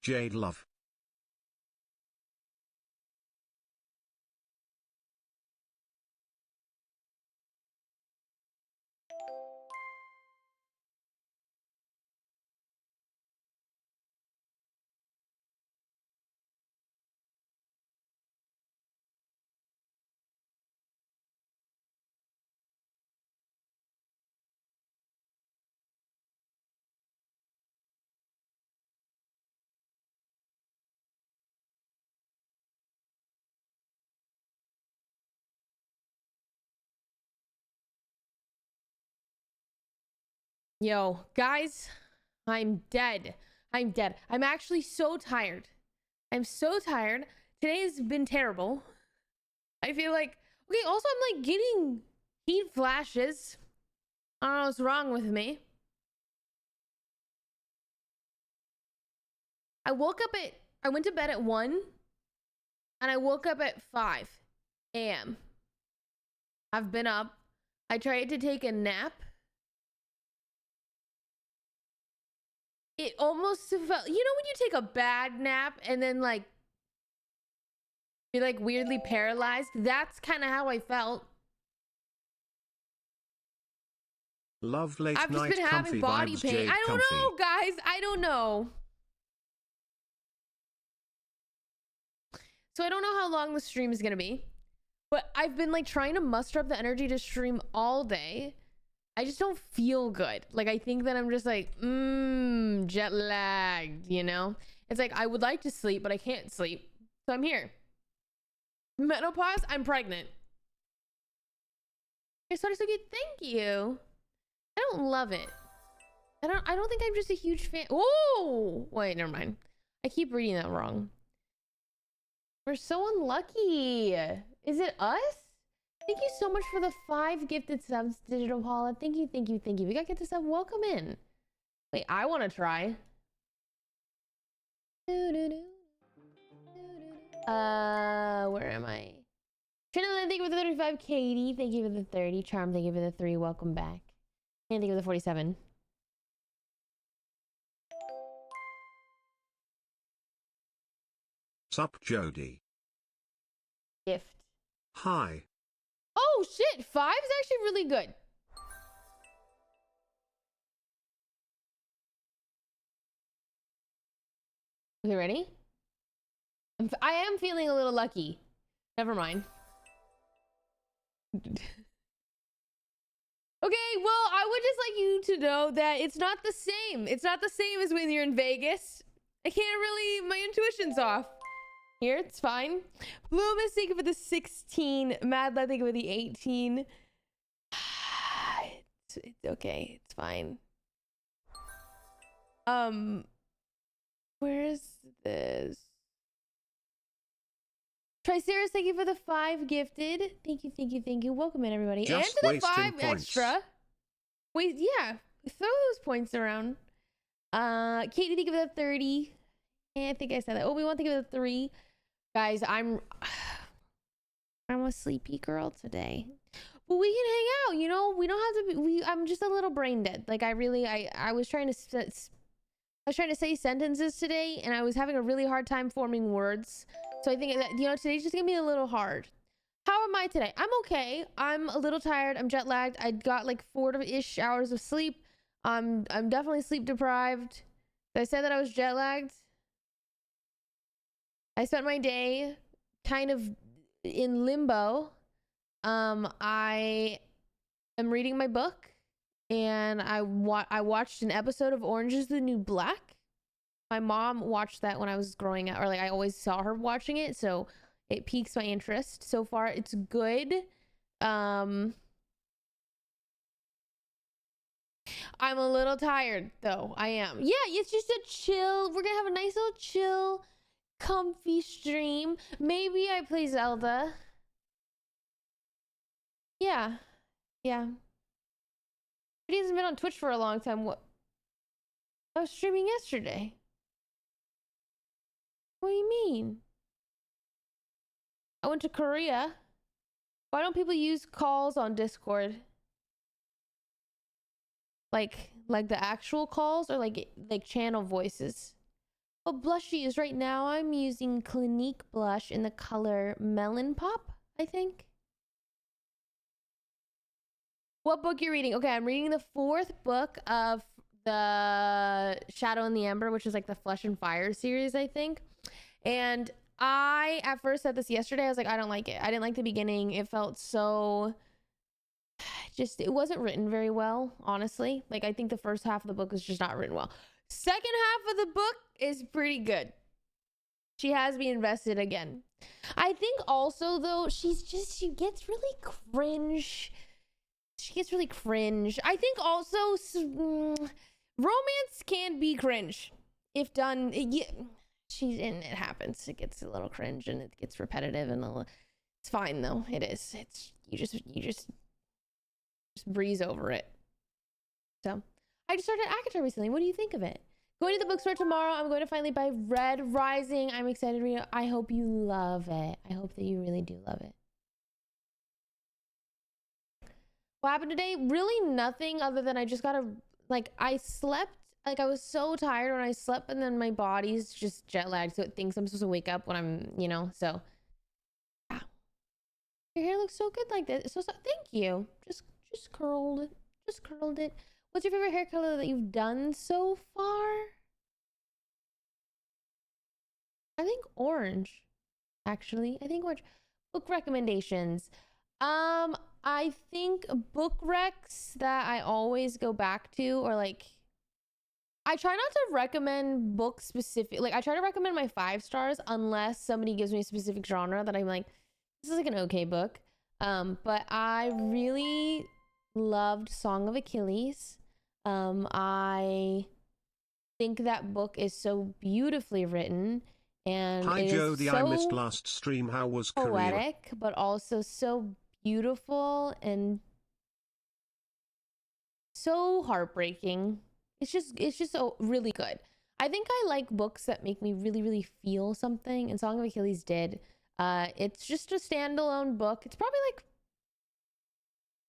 Jade Love. Yo, guys, I'm dead. I'm dead. I'm actually so tired. I'm so tired. Today has been terrible. I feel like, okay, also I'm like getting heat flashes. I don't know what's wrong with me. I went to bed at 1 and I woke up at 5 a.m. I've been up. I tried to take a nap. It almost felt, when you take a bad nap and then like you're like weirdly paralyzed? That's kind of how I felt. Love late I've just night been having comfy body vibes. pain. Jade I don't comfy. know, guys. I don't know. So I don't know how long the stream is gonna be, but I've been like trying to muster up the energy to stream all day. I just don't feel good. Like I think that I'm just like, jet lagged, you know? It's like I would like to sleep, but I can't sleep. So I'm here. Menopause, I'm pregnant. You're so cute. Thank you. I don't love it. I don't think I'm just a huge fan. Oh, wait, never mind. I keep reading that wrong. We're so unlucky. Is it us? Thank you so much for the 5 gifted subs, Digital Paula. Thank you, thank you, thank you. We gotta get this up. Welcome in. Wait, I want to try. Where am I? Trinidad, thank you for the 35. Katie, thank you for the 30. Charm, thank you for the 3. Welcome back. And thank you for the 47. Sup, Jody. Gift. Hi. Oh shit, 5 is actually really good. Okay, ready? I am feeling a little lucky. Never mind. Okay, well, I would just like you to know that it's not the same. It's not the same as when you're in Vegas. I can't really, my intuition's off. Here, it's fine. Loomis, thank you for the 16. Mad Lad, thank you for the 18. It's okay. It's fine. Where is this? Triceras, thank you for the 5 gifted. Thank you, thank you, thank you. Welcome in, everybody. Just and to the 5 wasting points. extra. Wait, yeah. Throw those points around. Katie, thank you for the 30. Yeah, I think I said that. Oh, we want to give it a 3. Guys, I'm a sleepy girl today. But we can hang out, you know? We don't have to be, I'm just a little brain dead. Like I was trying to say sentences today and I was having a really hard time forming words. So I think that, today's just gonna be a little hard. How am I today? I'm okay. I'm a little tired. I'm jet lagged. I got like 4-ish hours of sleep. I'm definitely sleep deprived. Did I say that I was jet lagged? I spent my day kind of in limbo. I am reading my book and I watched an episode of Orange is the New Black. My mom watched that when I was growing up, or like I always saw her watching it, so it piques my interest. So far it's good. I'm a little tired though. I am. Yeah, it's just a chill. We're gonna have a nice little chill, comfy stream. Maybe I play Zelda. Yeah. But he hasn't been on Twitch for a long time. What? I was streaming yesterday. What do you mean? I went to Korea. Why don't people use calls on Discord? Like the actual calls or like channel voices? What blush to use right now? I'm using Clinique blush in the color Melon Pop, I think. What book you're reading? Okay, I'm reading the 4th book of the Shadow and the Ember, which is like the Flesh and Fire series, I think. And I at first said this yesterday. I was like, I don't like it. I didn't like the beginning. It felt so just, it wasn't written very well, honestly. Like, I think the first half of the book was just not written well. Second half of the book is pretty good. She has me invested again. I think also though, she gets really cringe. She gets really cringe. I think also romance can be cringe if done. It happens. It gets a little cringe and it gets repetitive and it's fine though. It is. It's you just breeze over it. So I just started ACOTAR recently. What do you think of it? Going to the bookstore tomorrow. I'm going to finally buy Red Rising. I'm excited to read it. I hope you love it. I hope that you really do love it. What happened today? Really nothing other than I just gotta, like, I slept, like I was so tired when I slept, and then my body's just jet lagged, so it thinks I'm supposed to wake up when I'm, you know, so. Yeah. Your hair looks so good like this. So thank you. Just curled it. Just curled it. What's your favorite hair color that you've done so far? I think orange, actually. I think orange. Book recommendations. I think book recs that I always go back to, or like, I try not to recommend book specific, like I try to recommend my 5 stars unless somebody gives me a specific genre that I'm like, this is like an okay book. But I really loved Song of Achilles. I think that book is so beautifully written, and Hi it Jody, is so I missed last stream. How was Korea? poetic, but also so beautiful and so heartbreaking. It's just so really good. I think I like books that make me really, really feel something, and Song of Achilles did. It's just a standalone book. It's probably like,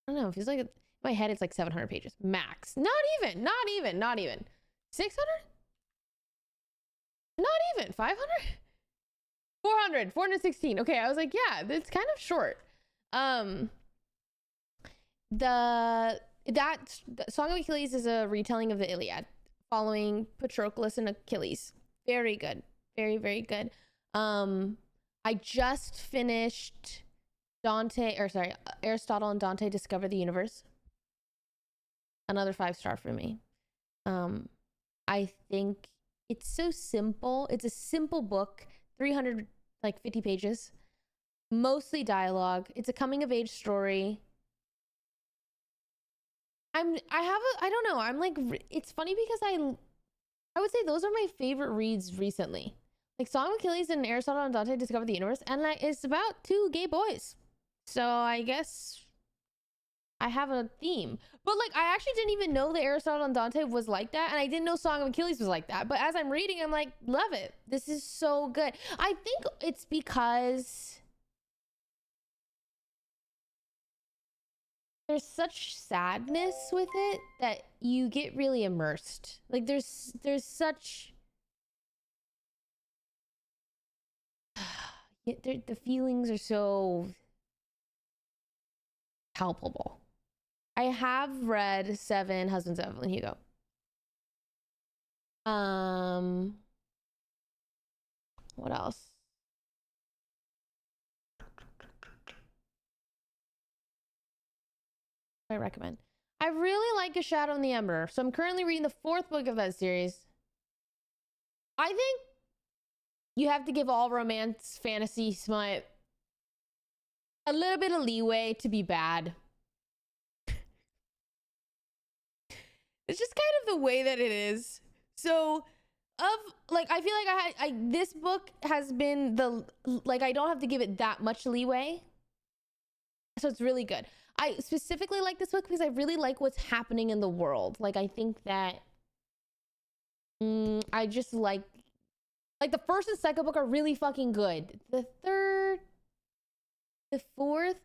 I don't know, it feels like in my head it's like 700 pages max. Not even 600, not even 500, 416. Okay, I was like, yeah, it's kind of short. The Song of Achilles is a retelling of the Iliad, following Patroclus and Achilles. Very good, very, very good. I just finished Aristotle and Dante Discover the Universe. Another 5-star for me. I think it's so simple. It's a simple book, 350 pages, mostly dialogue. It's a coming of age story. I don't know. I'm like, it's funny because I would say those are my favorite reads recently. Like Song of Achilles and Aristotle and Dante Discover the Universe, and like it's about 2 gay boys. So I guess I have a theme. But like I actually didn't even know that Aristotle and Dante was like that, and I didn't know Song of Achilles was like that. But as I'm reading, I'm like, love it. This is so good. I think it's because there's such sadness with it that you get really immersed. Like there's such the feelings are so palpable. I have read 7 Husbands of Evelyn Hugo. What else? I recommend. I really like A Shadow in the Ember, so I'm currently reading the 4th book of that series. I think you have to give all romance, fantasy, smut a little bit of leeway to be bad. It's just kind of the way that it is. So, I feel like this book has been I don't have to give it that much leeway. So it's really good. I specifically like this book because I really like what's happening in the world. Like, I think that I just like the 1st and 2nd book are really fucking good. The 3rd, the 4th,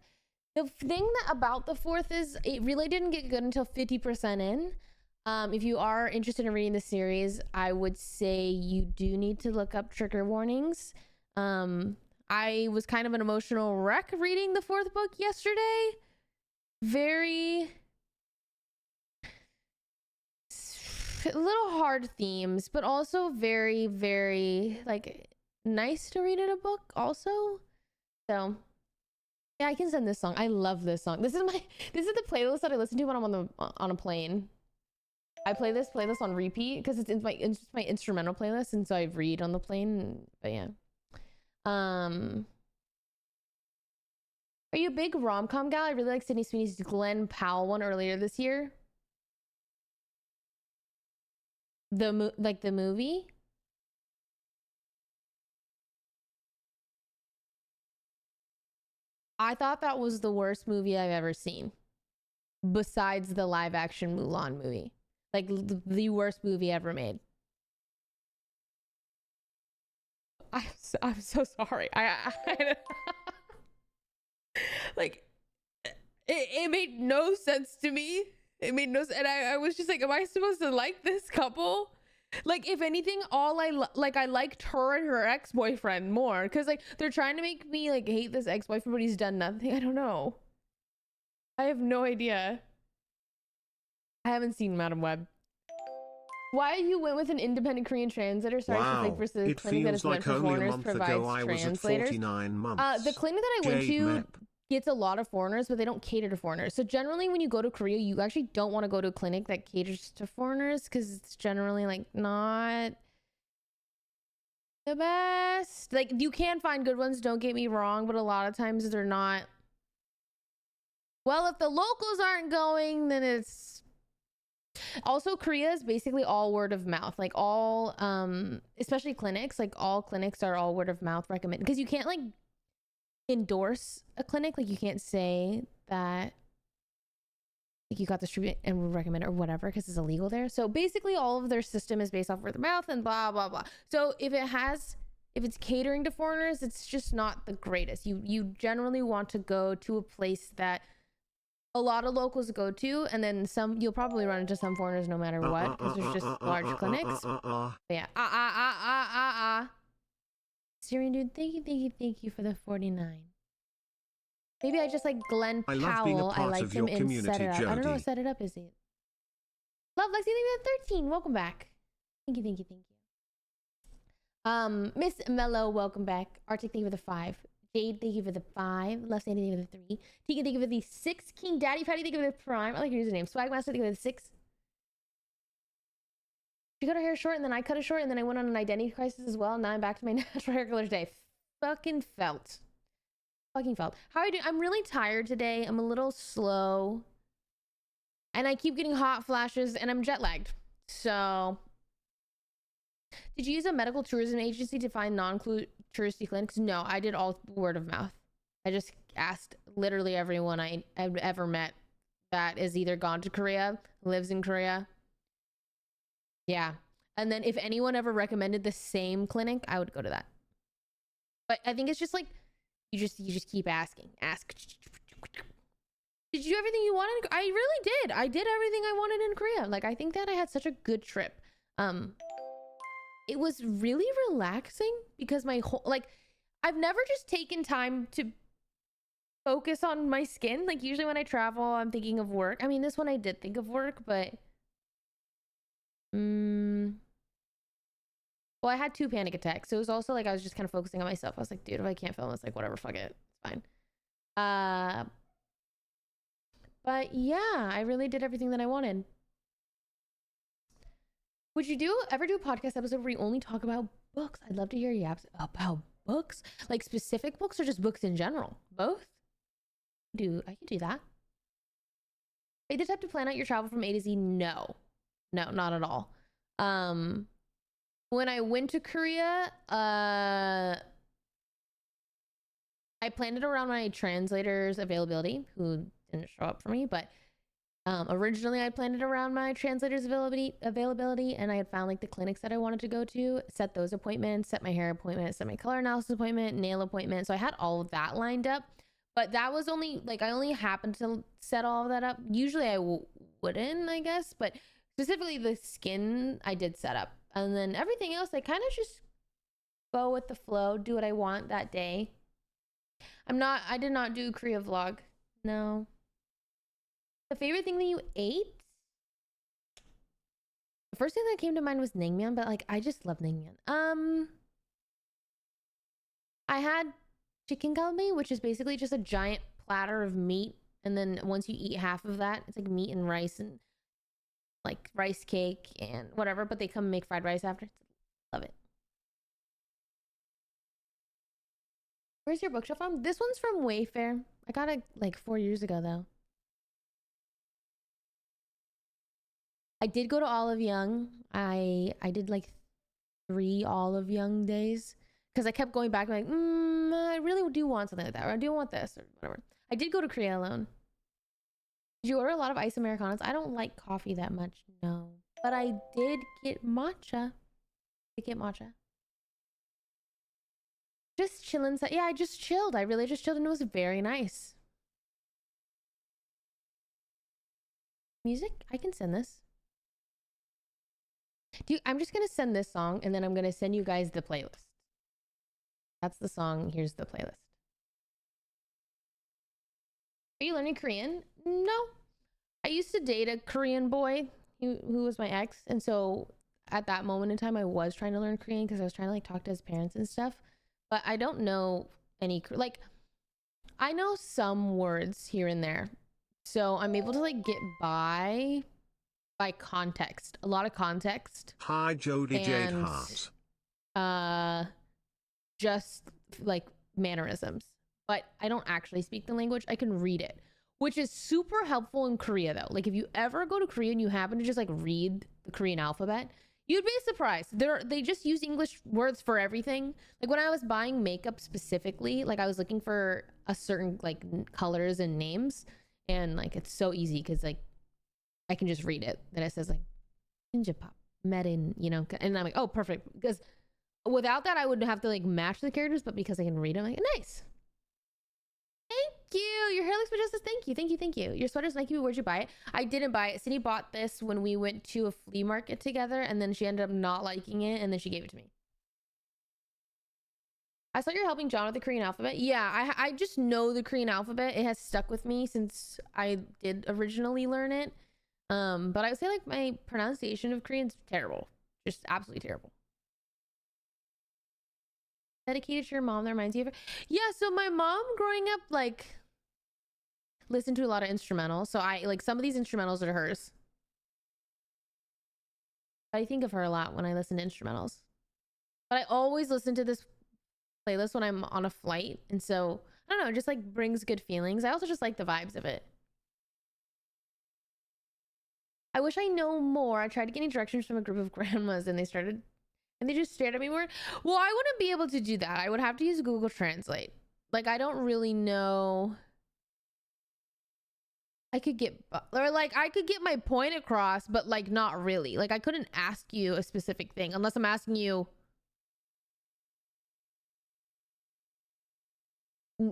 the thing about the 4th is it really didn't get good until 50% in. If you are interested in reading the series, I would say you do need to look up trigger warnings. I was kind of an emotional wreck reading the 4th book yesterday. Very a little hard themes, but also very, very like nice to read in a book also. So yeah, I can send this song. I love this song. This is the playlist that I listen to when I'm on a plane. I play this playlist on repeat because it's just my instrumental playlist, and so I read on the plane. But yeah. Are you a big rom-com gal? I really like Sydney Sweeney's Glenn Powell one earlier this year. The movie. I thought that was the worst movie I've ever seen, besides the live-action Mulan movie. Like the worst movie ever made. I'm so sorry. I like it made no sense to me. It made no sense, and I was just like, am I supposed to like this couple? Like, if anything, I liked her and her ex-boyfriend more, because like they're trying to make me like hate this ex-boyfriend, but he's done nothing. I don't know. I have no idea. I haven't seen Madam Web. Why you went with an independent Korean translator? Sorry, wow. for versus the clinic that is meant for foreigners provides translators. The clinic that I went to gets a lot of foreigners, but they don't cater to foreigners. So generally when you go to Korea, you actually don't want to go to a clinic that caters to foreigners, because it's generally like not the best. Like, you can find good ones, don't get me wrong, but a lot of times they're not. Well, if the locals aren't going, then it's also, Korea is basically all word of mouth. Like all especially clinics, like all clinics are all word of mouth recommended, because you can't like endorse a clinic. Like you can't say that like you got this treatment and would recommend it or whatever, because it's illegal there. So basically all of their system is based off word of mouth and blah blah blah. So if it's catering to foreigners, it's just not the greatest. You generally want to go to a place that a lot of locals go to, and then you'll probably run into some foreigners no matter what, because there's just large clinics. But yeah. Syrian dude, thank you for the 49. Maybe I just like Glenn Powell. I liked him in Set It Up. I don't know what Set It Up is. Love Lexi, thank you for the 13. Welcome back. Thank you. Miss Mello, welcome back. Arctic, thank you for the 5. Jade, thank you for the 5. Left Sandy, thank you for the 3. Tegan, thank you for the 6. King Daddy Patty, thank you for the Prime. I like your username. Swagmaster, thank you for the 6. She cut her hair short, and then I cut it short, and then I went on an identity crisis as well. Now I'm back to my natural hair color today. Fucking felt. How are you doing? I'm really tired today. I'm a little slow. And I keep getting hot flashes, and I'm jet lagged. So, did you use a medical tourism agency to find non-touristy clinics? No, I did all word of mouth. I just asked literally everyone I've ever met that is either gone to Korea, lives in Korea. Yeah. And then if anyone ever recommended the same clinic, I would go to that. But I think it's just like, you just keep asking. Ask. Did you do everything you wanted? I really did. I did everything I wanted in Korea. Like, I think that I had such a good trip. It was really relaxing because my whole, like, I've never just taken time to focus on my skin. Like, usually when I travel, I'm thinking of work. I mean, this one I did think of work, but well, I had 2 panic attacks, so it was also like I was just kind of focusing on myself. I was like, dude, if I can't film, it's like whatever, fuck it, it's fine. But yeah, I really did everything that I wanted. Would you ever do a podcast episode where you only talk about books? I'd love to hear you about books, like specific books or just books in general. Both. I could do that. Are you the type to plan out your travel from A to Z? No, not at all. When I went to Korea, I planned it around my translator's availability, who didn't show up for me, but originally I planned it around my translator's availability, and I had found like the clinics that I wanted to go to, set those appointments, set my hair appointment, set my color analysis appointment, nail appointment. So I had all of that lined up, but that was only like, I only happened to set all of that up. Usually I wouldn't, I guess, but Specifically the skin I did set up. And then everything else, I kind of just go with the flow, do what I want that day. I did not do Korea vlog. No. The favorite thing that you ate? The first thing that came to mind was naengmyeon, but like, I just love naengmyeon. I had chicken galbi, which is basically just a giant platter of meat. And then once you eat half of that, it's like meat and rice and like rice cake and whatever, but they come and make fried rice after. Love it. Where's your bookshelf from? This one's from Wayfair. I got it like 4 years ago though. I did go to Olive Young. I did like 3 Olive Young days because I kept going back like, I really do want something like that, or I do want this or whatever. I did go to Korea alone. Did you order a lot of ice Americanos? I don't like coffee that much, no. But I did get matcha. Just chilling. Yeah, I just chilled. I really just chilled and it was very nice. Music? I can send this. I'm just going to send this song and then I'm going to send you guys the playlist. That's the song. Here's the playlist. Are you learning Korean? No. I used to date a Korean boy who was my ex. And so at that moment in time, I was trying to learn Korean because I was trying to like talk to his parents and stuff. But I don't know any, like, I know some words here and there. So I'm able to like get by context. A lot of context. Hi, Jody Jade Hart. Just like mannerisms. But I don't actually speak the language. I can read it, which is super helpful in Korea though. Like if you ever go to Korea and you happen to just like read the Korean alphabet, you'd be surprised. They just use English words for everything. Like when I was buying makeup specifically, like I was looking for a certain like colors and names, and like it's so easy because like I can just read it. Then it says like Ninja-pop, met in, you know, and I'm like, oh, perfect. Because without that, I would have to like match the characters, but because I can read them, I'm like, nice. Thank you. Your hair looks majestic. Thank you. Your sweater's Nike. Where'd you buy it? I didn't buy it. Cindy bought this when we went to a flea market together, and then she ended up not liking it, and then she gave it to me. I saw you're helping John with the Korean alphabet. Yeah, I just know the Korean alphabet. It has stuck with me since I did originally learn it. But I would say like my pronunciation of Korean is terrible. Just absolutely terrible. Dedicated to your mom that reminds you of her. Yeah, so my mom growing up like listened to a lot of instrumentals. So I like some of these instrumentals are hers. I think of her a lot when I listen to instrumentals. But I always listen to this playlist when I'm on a flight. And so I don't know, it just like brings good feelings. I also just like the vibes of it. I wish I know more. I tried to get any directions from a group of grandmas and they just stared at me more. Well, I wouldn't be able to do that. I would have to use Google Translate. Like, I don't really know. I could get my point across, but like not really. Like I couldn't ask you a specific thing unless I'm asking you.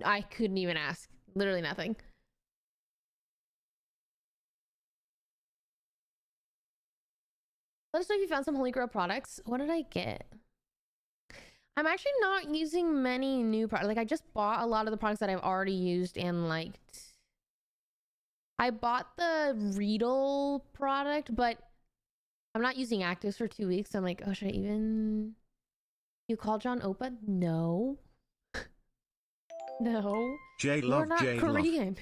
I couldn't even ask. Literally nothing. Let us know if you found some Holy Grail products. What did I get? I'm actually not using many new products. Like I just bought a lot of the products that I've already used and liked. I bought the Riedel product, but I'm not using actives for 2 weeks. So I'm like, oh, should I even? You call John Opa? No. No. You're not Korean.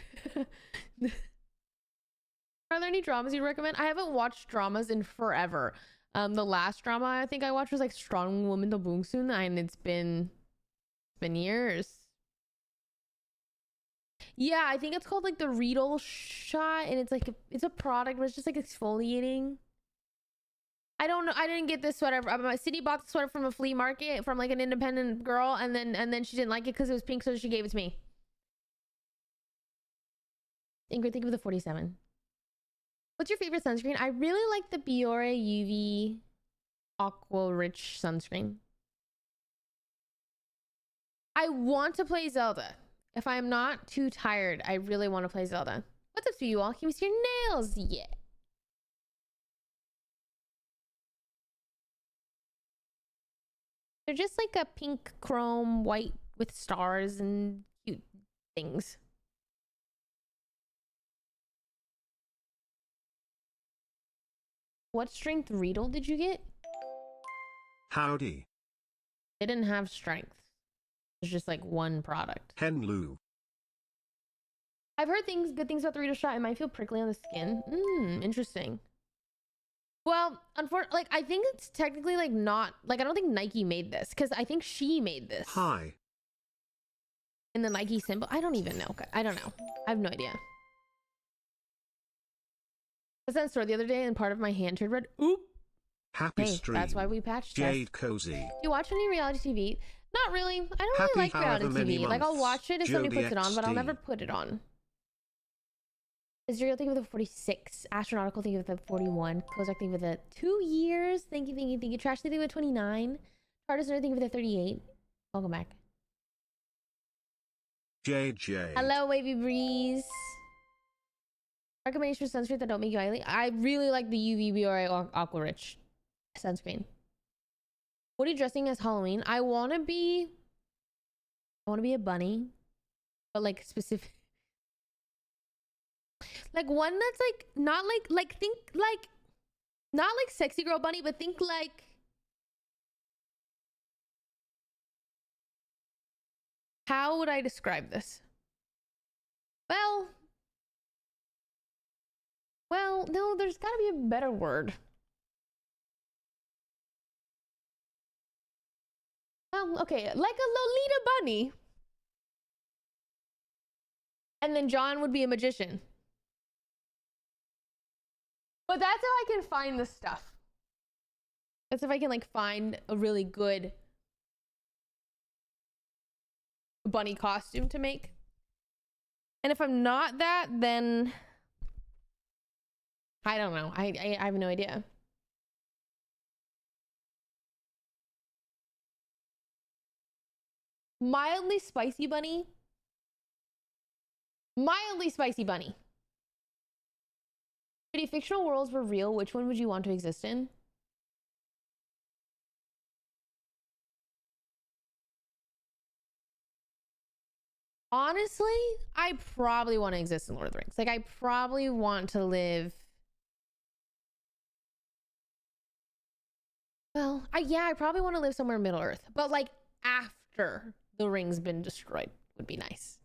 Are there any dramas you recommend? I haven't watched dramas in forever. The last drama I think I watched was like Strong Woman to Bungsoon, and it's been years. Yeah, I think it's called like the Riedel shot, and it's like it's a product, but it's just like exfoliating. I don't know. I didn't get this sweater. My city bought the sweater from a flea market from like an independent girl, and then she didn't like it because it was pink, so she gave it to me. Ingrid, think of the 47. What's your favorite sunscreen? I really like the Biore UV Aqua Rich sunscreen. I want to play Zelda. If I'm not too tired, I really want to play Zelda. What's up to you all? Can we see your nails? Yeah. They're just like a pink chrome white with stars and cute things. What strength Riedel did you get? Howdy. They didn't have strength. It's just like one product. Henlu. I've heard good things about the Riedel shot. It might feel prickly on the skin. Interesting. Well, unfortunately, like I think it's technically like not like I don't think Nike made this because I think she made this. Hi. And the Nike symbol. I don't even know. I don't know. I have no idea. I was at the store the other day and part of my hand turned red. Oop. Happy Hey, stream. that's why we patched Jade test. Cozy. Do you watch any reality TV? Not really. I don't Happy really like reality however many TV. Like I'll months. watch it if somebody puts it on, but I'll Jody never put it on. Israel, think of the 46. Astronautical, think of the 41. Kozak, think of the 2 years. Thank you, thank you, thank you. Trash, think of the 29. Partisan, think of the 38. Welcome back. JJ. Hello, Wavy Breeze. Recommendation for sunscreen that don't make you oily. I really like the UVB Aqua Rich sunscreen. What are you dressing as Halloween? I want to be a bunny, but like specific. Like one that's like not like think like not like sexy girl bunny, but think like how would I describe this? Well, no, there's gotta be a better word. Okay, like a Lolita bunny. And then John would be a magician. But that's how I can find the stuff. That's if I can like find a really good bunny costume to make. And if I'm not that, then I don't know. I have no idea. Mildly spicy bunny. Mildly spicy bunny. If fictional worlds were real, which one would you want to exist in? Honestly, I probably want to exist in Lord of the Rings. Like, I probably want to live. Well, I probably want to live somewhere in Middle Earth, but like after the ring's been destroyed would be nice.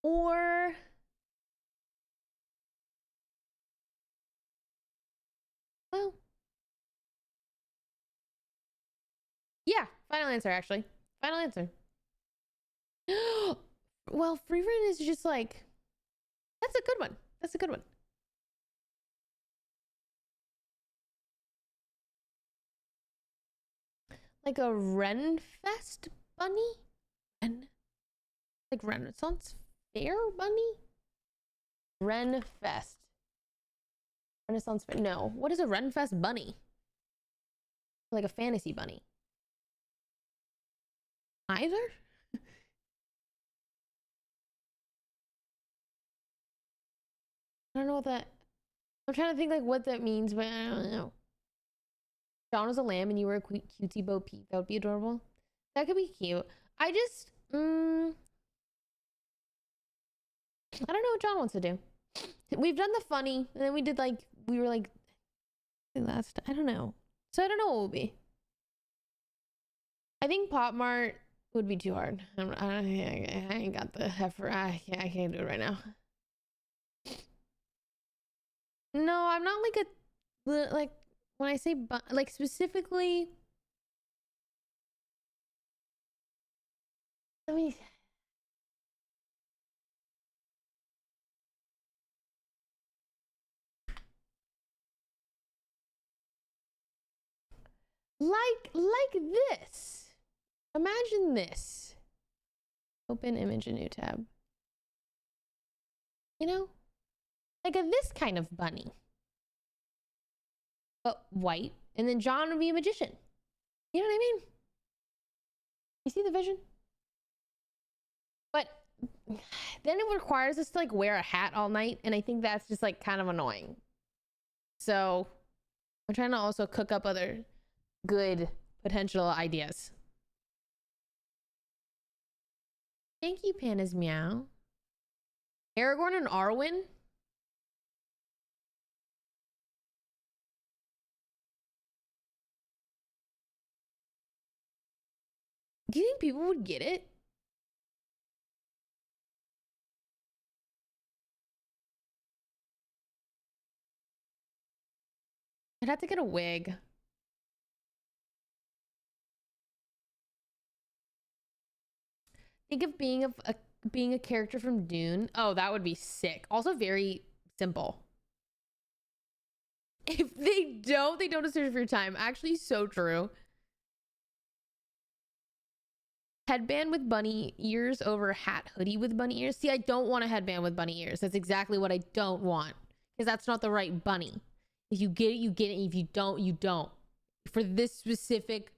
Or well, yeah, final answer actually. Final answer. Well, free reign is just like that's a good one. That's a good one. Like a Renfest bunny? Like Renaissance Fair bunny? Renfest. Renaissance Fair. No. What is a Renfest bunny? Like a fantasy bunny. Either? I don't know what that. I'm trying to think like what that means, but I don't know. John was a lamb and you were a cutesy Bo Peep. That would be adorable. That could be cute. I just, I don't know what John wants to do. We've done the funny, and then we did like, we were like, last, I don't know. So I don't know what will be. I think Pop Mart would be too hard. I ain't got the effort. I can't do it right now. No, I'm not like a, like, when I say, like, specifically, let me, like this. Imagine this. Open image, a new tab. You know? Like a this kind of bunny. But white. And then John would be a magician. You know what I mean? You see the vision? But then it requires us to like wear a hat all night. And I think that's just like kind of annoying. So I'm trying to also cook up other good potential ideas. Thank you, Panda's Meow. Aragorn and Arwen? Do you think people would get it? I'd have to get a wig. Think of being a character from Dune. Oh, that would be sick. Also very simple. If they don't deserve your time. Actually, so true. Headband with bunny ears over hat hoodie with bunny ears. See, I don't want a headband with bunny ears. That's exactly what I don't want. Because that's not the right bunny. If you get it, you get it. If you don't, you don't. For this specific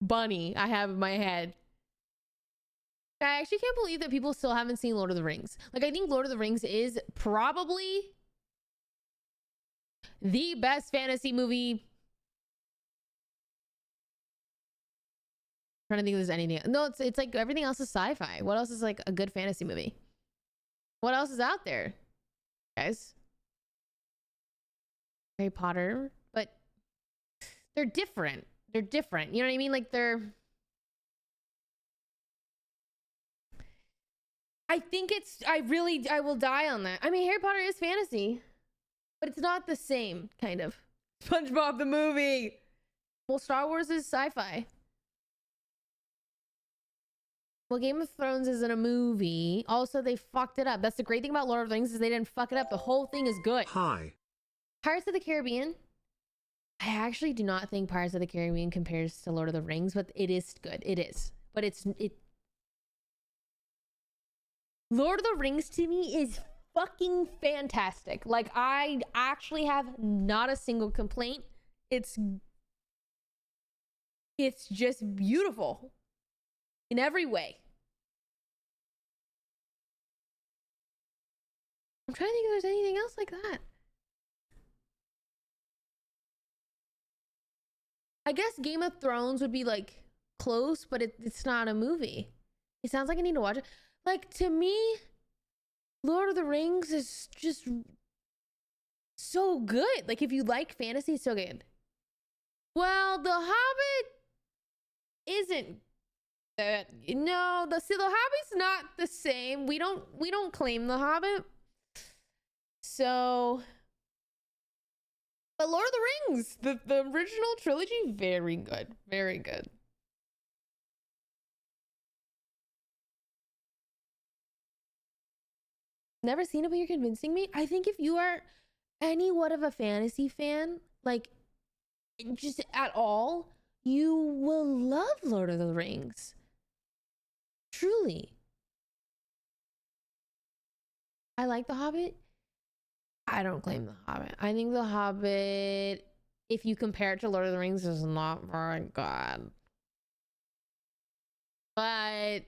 bunny I have in my head. I actually can't believe that people still haven't seen Lord of the Rings. Like, I think Lord of the Rings is probably the best fantasy movie. I'm trying to think if there's anything. No, it's like everything else is sci-fi. What else is like a good fantasy movie? What else is out there, guys? Harry Potter, but they're different. They're different. You know what I mean? Like they're. I think it's. I will die on that. I mean, Harry Potter is fantasy, but it's not the same kind of. SpongeBob the movie. Well, Star Wars is sci-fi. Well, Game of Thrones isn't a movie. Also, they fucked it up. That's the great thing about Lord of the Rings is they didn't fuck it up. The whole thing is good. Hi. Pirates of the Caribbean. I actually do not think Pirates of the Caribbean compares to Lord of the Rings, but it is good. It is. But Lord of the Rings to me is fucking fantastic. Like, I actually have not a single complaint. It's just beautiful in every way. I'm trying to think if there's anything else like that. I guess Game of Thrones would be like close, but it's not a movie. It sounds like I need to watch it. Like, to me, Lord of the Rings is just so good. Like, if you like fantasy, it's so good. Well, The Hobbit isn't that. No, the Hobbit's not the same. We don't claim The Hobbit. So, but Lord of the Rings, the original trilogy, very good. Very good. Never seen it, but you're convincing me. I think if you are anyone of a fantasy fan, like just at all, you will love Lord of the Rings. Truly. I like The Hobbit. I don't claim The Hobbit. I think The Hobbit, if you compare it to Lord of the Rings, is not very good. But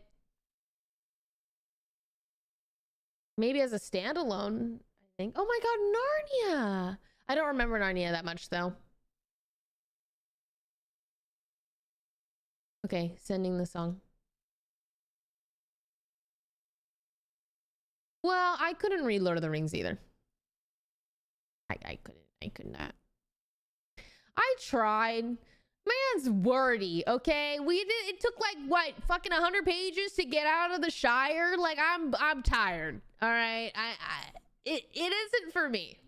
maybe as a standalone, I think. Oh my god, Narnia! I don't remember Narnia that much, though. Okay, sending the song. Well, I couldn't read Lord of the Rings either. I could not. I tried. Man's wordy, okay? It took like what, fucking 100 pages to get out of the Shire? Like, I'm tired. All right. It isn't for me.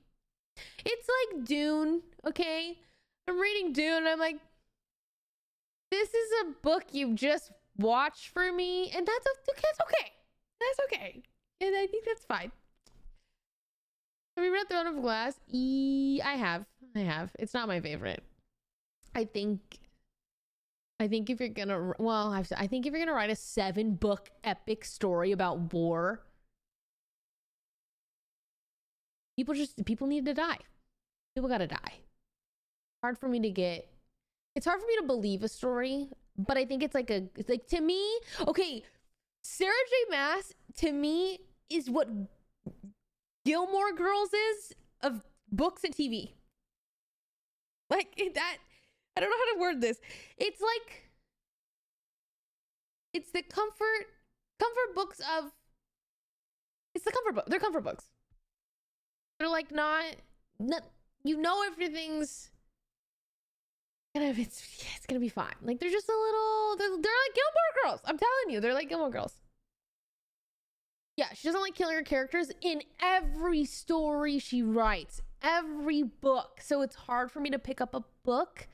It's like Dune, okay? I'm reading Dune and I'm like, this is a book you just watched for me, and that's okay. That's okay. And I think that's fine. Have you read Throne of Glass? I have. It's not my favorite. I think if you're gonna, well, I think if you're gonna write a 7-book epic story about war, people need to die. People gotta die. It's hard for me to believe a story, but I think it's like to me, okay, Sarah J. Maas to me is what Gilmore Girls is of books and TV. Like I don't know how to word this. It's like, it's the comfort books of, it's the comfort book. They're comfort books. They're like not you know, everything's kind of, it's gonna be fine. Like they're just a little, they're like Gilmore Girls. I'm telling you, they're like Gilmore Girls. Yeah, she doesn't like killing her characters in every story she writes, every book. So it's hard for me to pick up a book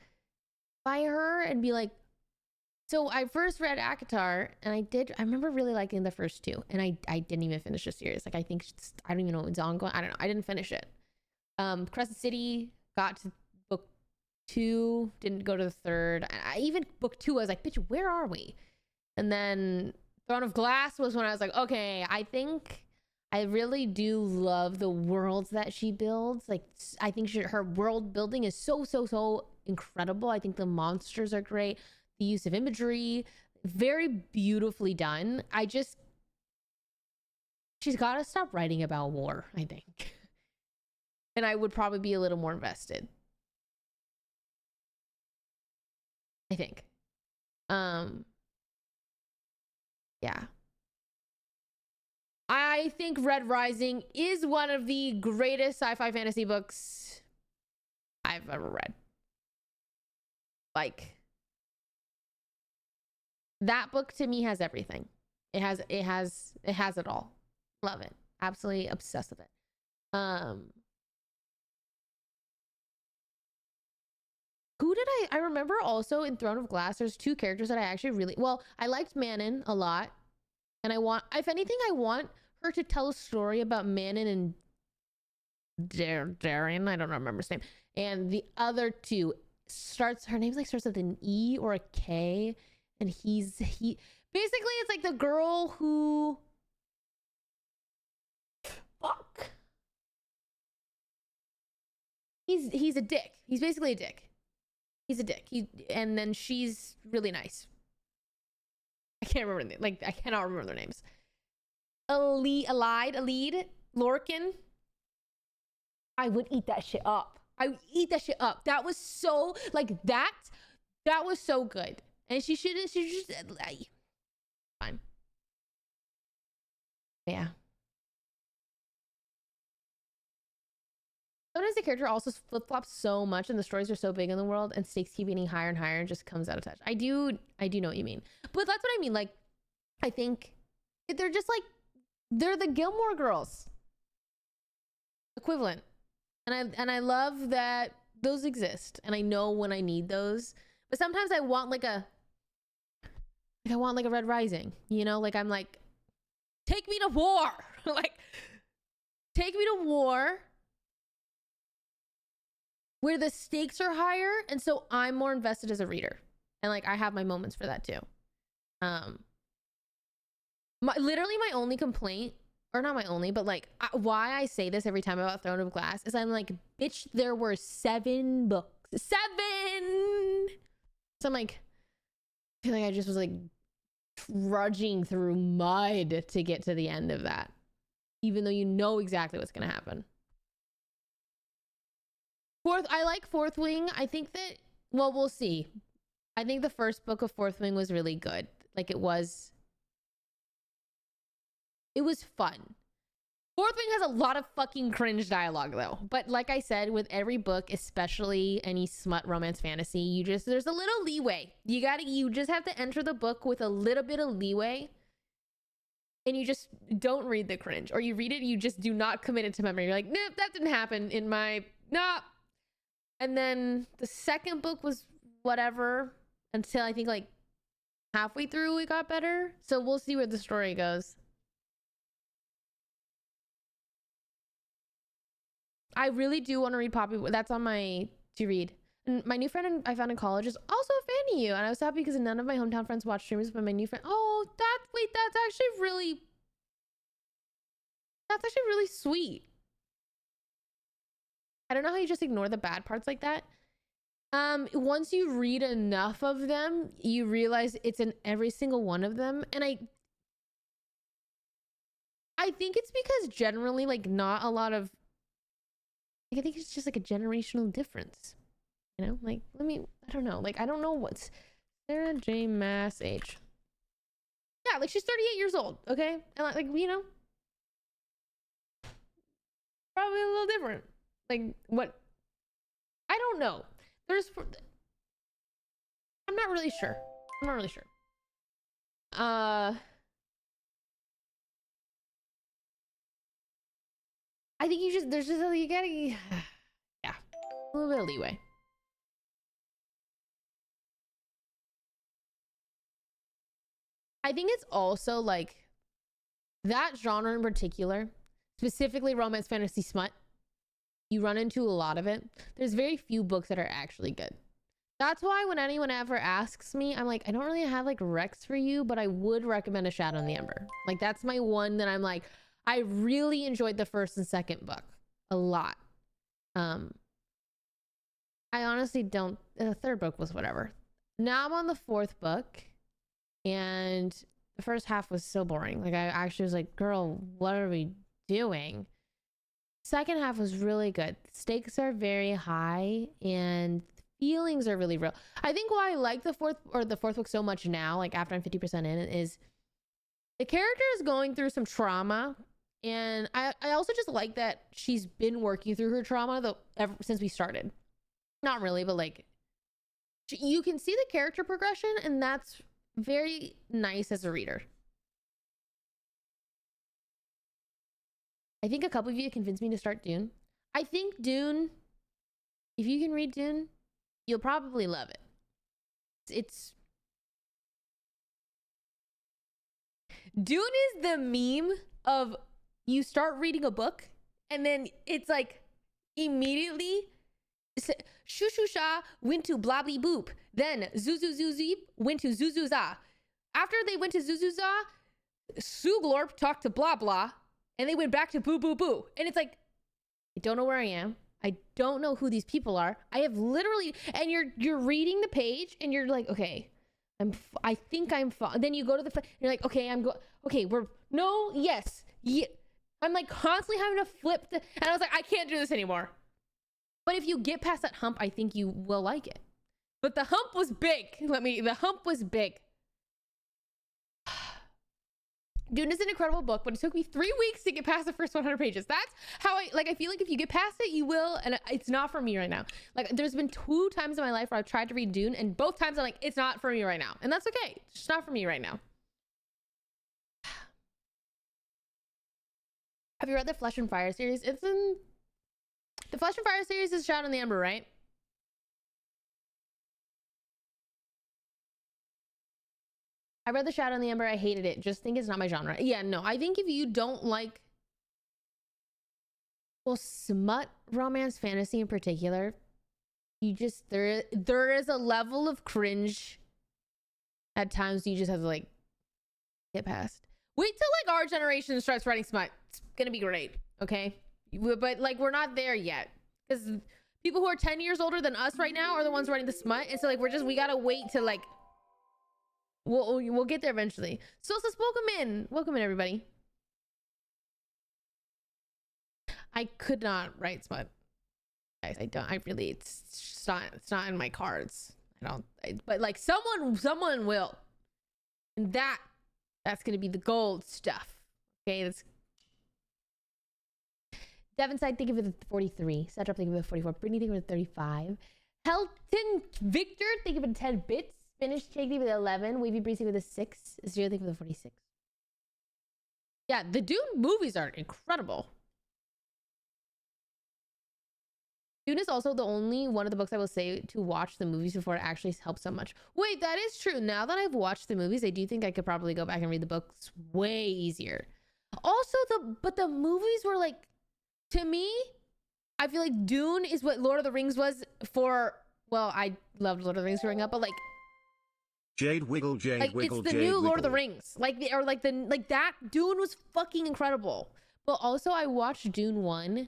by her and be like, so I first read ACOTAR and I remember really liking the first two, and I didn't even finish the series. Like I think I don't even know it's ongoing. I don't know. I didn't finish it. Crescent City got to book 2, didn't go to the 3rd. Even book 2, I was like, bitch, where are we? And then Throne of Glass was when I was like, okay, I think I really do love the worlds that she builds. Like, I think her world building is so incredible. I think the monsters are great. The use of imagery, very beautifully done. She's got to stop writing about war, I think. And I would probably be a little more invested, I think. Yeah. I think Red Rising is one of the greatest sci-fi fantasy books I've ever read. Like, that book to me has everything. It has it all. Love it. Absolutely obsessed with it. Who did I remember also in Throne of Glass, there's 2 characters that I actually really, well, I liked Manon a lot. And I want, if anything, I want her to tell a story about Manon and Darren, I don't remember his name. And the other 2 her name like starts with an E or a K. And he basically, it's like the girl who, fuck. He's a dick. He's basically a dick. He's a dick. And then she's really nice. I can't remember I cannot remember their names. Alide, Lorcan. I would eat that shit up. That was so, like, that was so good. And she just fine. Yeah. Sometimes the character also flip-flops so much and the stories are so big in the world and stakes keep getting higher and higher and just comes out of touch. I do know what you mean. But that's what I mean. Like, I think they're just like, they're the Gilmore Girls equivalent. And I love that those exist. And I know when I need those. But sometimes I want like a Red Rising, you know? Like, I'm like, take me to war. Like, take me to war where the stakes are higher, and so I'm more invested as a reader, and like I have my moments for that too. Literally my only complaint, or not my only, but like why I say this every time about Throne of Glass is I'm like, bitch, there were 7 books, 7. So I'm like, I feel like I just was like trudging through mud to get to the end of that, even though you know exactly what's gonna happen. I like Fourth Wing. I think that, well, we'll see. I think the first book of Fourth Wing was really good. Like, it was fun. Fourth Wing has a lot of fucking cringe dialogue though. But like I said, with every book, especially any smut romance fantasy, there's a little leeway. You just have to enter the book with a little bit of leeway. And you just don't read the cringe. Or you read it, you just do not commit it to memory. You're like, nope, that didn't happen in my, nah. And then the second book was whatever until I think like halfway through it got better. So we'll see where the story goes. I really do want to read Poppy. That's on my to read. And my new friend I found in college is also a fan of you. And I was happy because none of my hometown friends watch streamers, but my new friend, that's actually really sweet. I don't know how you just ignore the bad parts like that. Once you read enough of them, you realize it's in every single one of them. And I think it's because generally, like, not a lot of, like, I think it's just like a generational difference. You know, like, I don't know. Like, I don't know what's Sarah J. Mass H. Yeah, like she's 38 years old, okay? And like, you know, probably a little different. Like, what? I don't know. I'm not really sure. I think you gotta, yeah, a little bit of leeway. I think it's also like that genre in particular, specifically romance fantasy smut, you run into a lot of it. There's very few books that are actually good. That's why when anyone ever asks me, I'm like, I don't really have like recs for you, but I would recommend A Shadow in the Ember. Like that's my one that I'm like, I really enjoyed the first and second book a lot. I honestly don't, the third book was whatever. Now I'm on the fourth book and the first half was so boring. Like I actually was like, girl, what are we doing? Second half was really good. Stakes are very high and feelings are really real. I think why I like the fourth book so much now, like after I'm 50% in, is the character is going through some trauma. And I also just like that she's been working through her trauma ever since we started. Not really, but like you can see the character progression, and that's very nice as a reader. I think a couple of you convinced me to start Dune. I think Dune, if you can read Dune, you'll probably love it. Dune is the meme of you start reading a book and then it's like immediately Shushusha went to blably boop. Then Zuzuzuzi went to Zuzuza. After they went to Zuzuza, Suglorp talked to blah blah, and they went back to boo boo boo. And it's like, I don't know where I am. I don't know who these people are. I have literally, and you're reading the page, and you're like, okay, I think I'm fine. Then you go to you're like, okay, yes. I'm like constantly having to flip, and I was like, I can't do this anymore. But if you get past that hump, I think you will like it. But the hump was big. The hump was big. Dune is an incredible book, but it took me 3 weeks to get past the first 100 pages. That's how I feel like if you get past it, you will. And it's not for me right now. Like there's been 2 times in my life where I've tried to read Dune, and both times I'm like, it's not for me right now. And that's okay. It's just not for me right now. Have you read the Flesh and Fire series? The Flesh and Fire series is Shadow in the Ember, right? I read the Shadow in the Ember. I hated it. Just think it's not my genre. Yeah, no. I think if you don't like, well, smut, romance, fantasy in particular, you just there is a level of cringe at times you just have to like get past. Wait till like our generation starts writing smut. It's gonna be great, okay? But like we're not there yet, because people who are 10 years older than us right now are the ones writing the smut, and so like we gotta wait to like we'll get there eventually. So just welcome in everybody. I could not write smut, guys. It's not in my cards. But like someone will, and that's gonna be the gold stuff. Okay, that's Devin Side, think of it at 43. Setup, think of it at 44. Brittany, think of it at 35. Helton Victor, think of it at 10 bits. Spanish Jake, think of it at 11. Wavy Breeze, think of it at 6. Zero, think of it at 46. Yeah, the Dune movies are incredible. Dune is also the only one of the books I will say to watch the movies before it actually helps so much. Wait, that is true. Now that I've watched the movies, I do think I could probably go back and read the books way easier. Also, but the movies were like, to me, I feel like Dune is what Lord of the Rings was for. Well, I loved Lord of the Rings growing up, but like Jade Wiggle, Jade like Wiggle, it's the Jade new Wiggle. Lord of the Rings, like that Dune was fucking incredible. But also, I watched Dune 1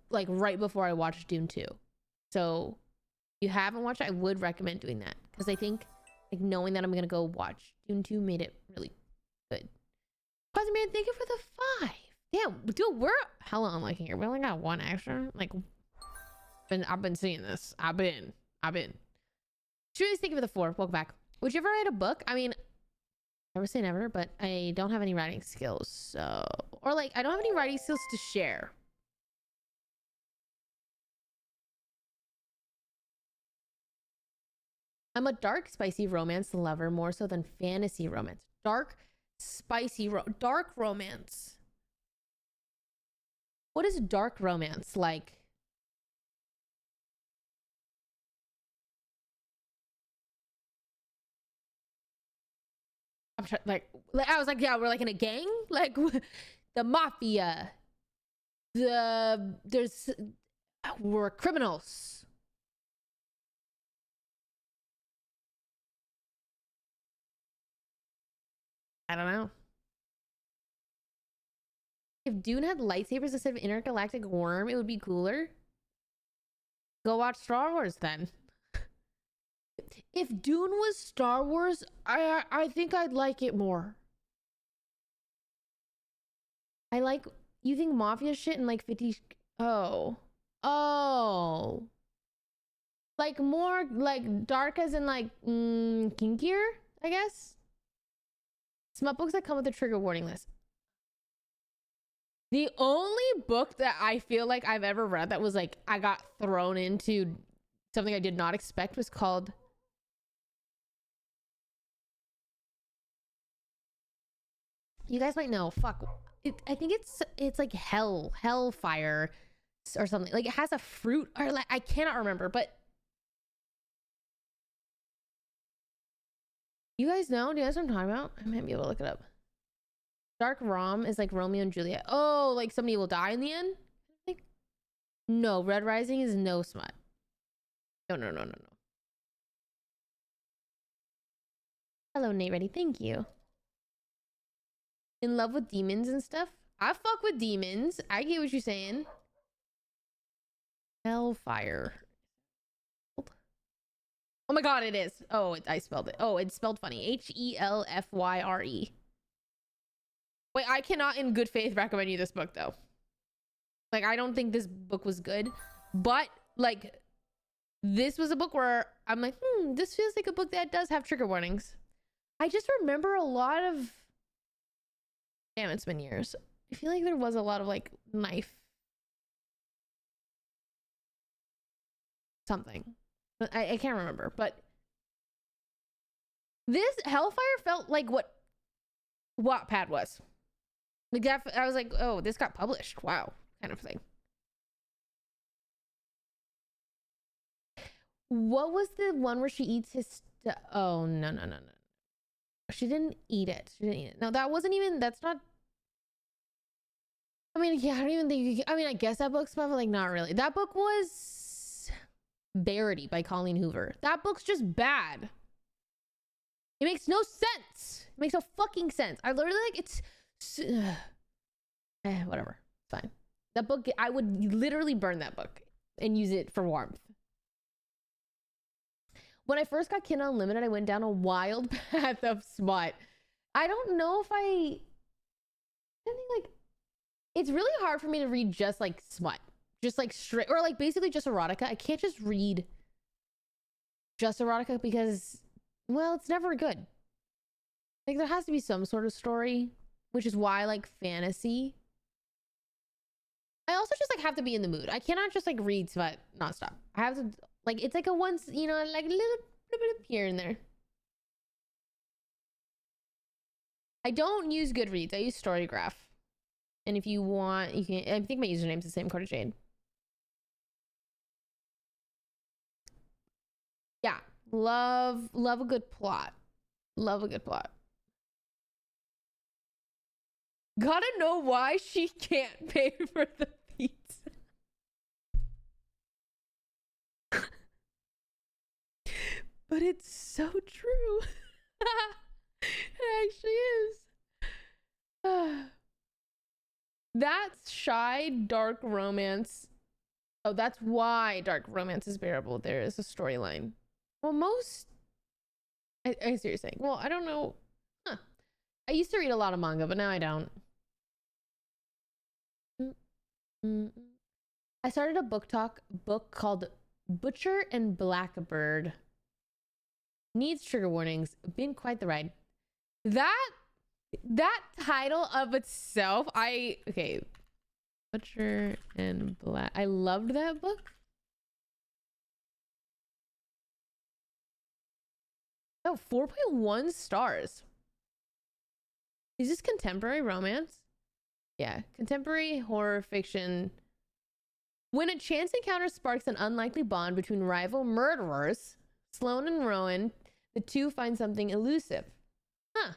like right before I watched Dune 2. So if you haven't watched it, I would recommend doing that, because I think like knowing that I'm gonna go watch Dune 2 made it really good. Man, thank you for the 5. Damn, dude, we're hella unlucky here. We only got 1 extra. Like, I've been seeing this. I've been. Truly thinking for the 4. Welcome back. Would you ever write a book? I mean, never say never, but I don't have any writing skills, so, or like I don't have any writing skills to share. I'm a dark, spicy romance lover more so than fantasy romance. Dark, spicy, dark romance. What is dark romance like? I'm trying, like I was like, yeah, we're like in a gang, like the mafia. We're criminals. I don't know. If Dune had lightsabers instead of intergalactic worm, it would be cooler. Go watch Star Wars then. If Dune was Star Wars, I think I'd like it more. I like, you think mafia shit and like 50. Oh. Like more like dark as in like kinkier, I guess. Smut books that come with a trigger warning list. The only book that I feel like I've ever read that was like I got thrown into something I did not expect was called, you guys might know, fuck, I think it's like hellfire or something. Like it has a fruit or like I cannot remember, but you guys know? Do you guys know what I'm talking about? I might be able to look it up. Dark rom is like Romeo and Juliet. Oh, like somebody will die in the end? Like, no, Red Rising is no smut. No. Hello, Nate Ready. Thank you. In love with demons and stuff? I fuck with demons. I get what you're saying. Hellfire. Oh my god, it is. Oh, I spelled it. Oh, it's spelled funny. Helfyre. Wait, I cannot in good faith recommend you this book though. Like, I don't think this book was good, but like this was a book where I'm like, this feels like a book that does have trigger warnings. I just remember a lot of, damn, it's been years. I feel like there was a lot of like knife something. I can't remember, but this Hellfire felt like what Wattpad was. Like that, I was like, oh, this got published. Wow, kind of thing. What was the one where she eats his oh, no. She didn't eat it. No, that wasn't even, that's not. I mean, yeah, I don't even think I mean, I guess that book's but like not really. That book was Verity by Colleen Hoover. That book's just bad. It makes no sense. It makes no fucking sense. I literally like it's whatever. It's fine. That book, I would literally burn that book and use it for warmth. When I first got Kindle Unlimited, I went down a wild path of smut. I don't know if I think like it's really hard for me to read just like smut, just like straight or like basically just erotica. I can't just read just erotica because, well, it's never good. Like there has to be some sort of story, which is why I like fantasy. I also just like have to be in the mood. I cannot just like read smut nonstop. I have to like, it's like a once, you know, like a little bit of here and there. I don't use Goodreads. I use Storygraph. And if you want, you can, I think my username's the same, Carter Jade. Yeah. Love a good plot. Love a good plot. Gotta know why she can't pay for the pizza. But it's so true. It actually is. That's shy, dark romance. Oh, that's why dark romance is bearable. There is a storyline. Well, most... I see what you're saying. Well, I don't know. Huh. I used to read a lot of manga, but now I don't. I started a book called Butcher and Blackbird. Needs trigger warnings. Been quite the ride. That title of itself, Butcher and Black. I loved that book. Oh, 4.1 stars. Is this contemporary romance? Yeah, contemporary horror fiction. When a chance encounter sparks an unlikely bond between rival murderers, Sloane and Rowan, the two find something elusive. Huh.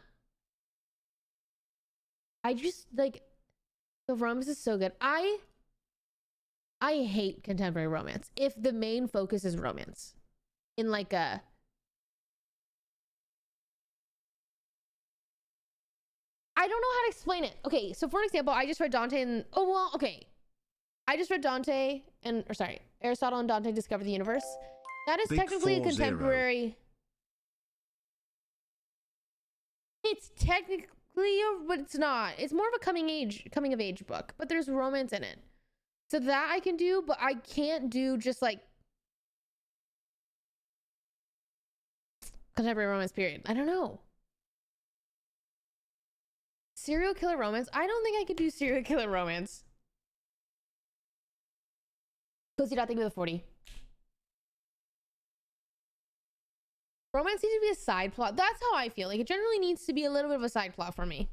I just, like, the romance is so good. I hate contemporary romance if the main focus is romance. In like a... I don't know how to explain it. Okay, so for example, I just read Dante and... Oh, well, okay. I just read Dante and... Or sorry, Aristotle and Dante Discover the Universe. That is Big technically a 40. contemporary... It's technically, but it's not. It's more of a coming of age book, but there's romance in it. So that I can do, but I can't do just like contemporary romance, period. I don't know. Serial killer romance? I don't think I could do serial killer romance. Cozy Dot, thank you for the 40. Romance needs to be a side plot. That's how I feel. Like, it generally needs to be a little bit of a side plot for me.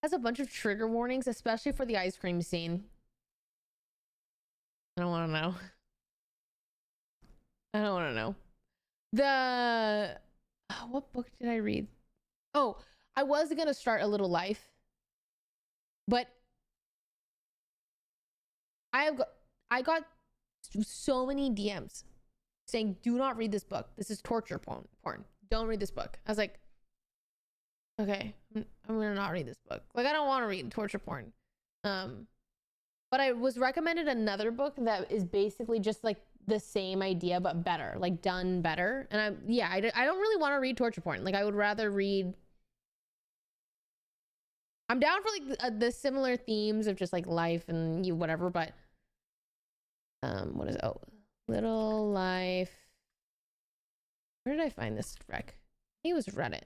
Has a bunch of trigger warnings, especially for the ice cream scene. I don't want to know. I don't want to know. What book did I read? Oh, I was going to start A Little Life, but I got so many DMs saying, do not read this book. This is torture porn. Don't read this book. I was like, okay, I'm gonna not read this book. Like, I don't want to read torture porn. But I was recommended another book that is basically just like the same idea but better, like done better. And I don't really want to read torture porn. Like, I would rather read... I'm down for like the similar themes of just like life and whatever, but what is it? Oh, Little Life. Where did I find this rec? I think it was Reddit.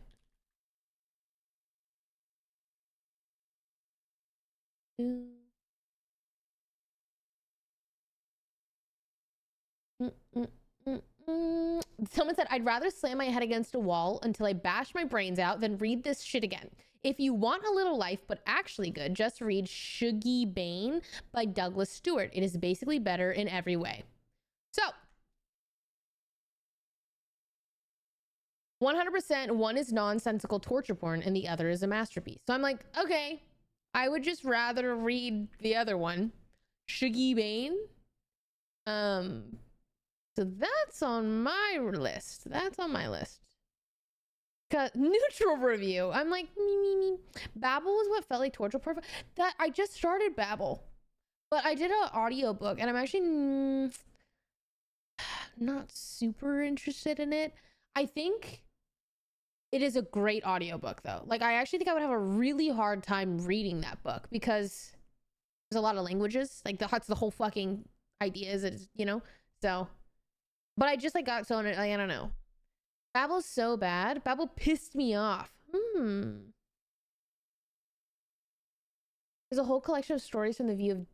Someone said, I'd rather slam my head against a wall until I bash my brains out than read this shit again. If you want a little life, but actually good, just read Shuggy Bane by Douglas Stewart. It is basically better in every way. So, 100% one is nonsensical torture porn and the other is a masterpiece. So I'm like, okay, I would just rather read the other one, Shuggy Bane. So that's on my list. That's on my list. Neutral review. I'm like, me. Babel was what felt like torture porn. That I just started Babel, but I did an audiobook and I'm actually not super interested in it. I think it is a great audiobook though. Like, I actually think I would have a really hard time reading that book because there's a lot of languages. Like, that's the whole fucking idea is it, so. But I just like got so like, I don't know. Babel's so bad. Babel pissed me off. There's a whole collection of stories from the view of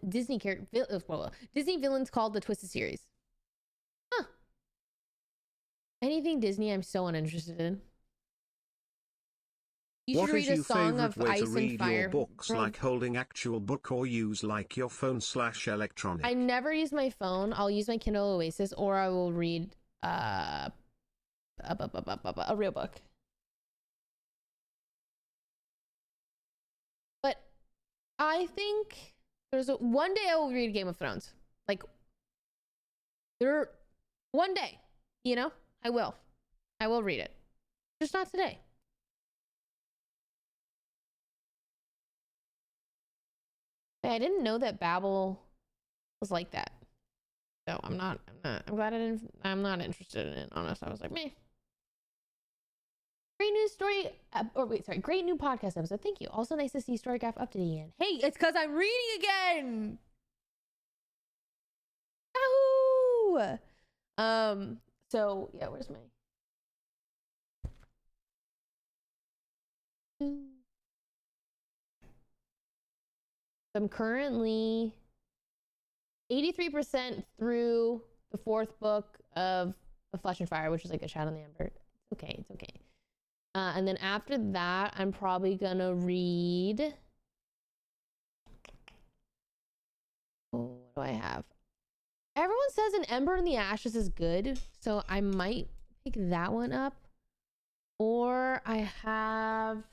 Disney villains called the Twisted Series. Huh. Anything Disney, I'm so uninterested in. You should read a Song of Ice and Fire. Your books like holding actual book or use like your phone/electronic? I never use my phone. I'll use my Kindle Oasis, or I will read a real book. But I think one day I will read Game of Thrones. Like, one day, I will read it. Just not today. I didn't know that Babel was like that. So I'm glad I'm not interested in it, honestly. I was like, meh. Great news story, great new podcast episode. Thank you. Also nice to see Storygraph updating again. Hey, it's because I'm reading again. Yahoo! So yeah, where's my I'm currently 83% through the 4th book of Flesh and Fire, which is like a Shadow in the Ember. It's okay. And then after that, I'm probably gonna read. Oh, what do I have? Everyone says An Ember in the Ashes is good, so I might pick that one up. Or I have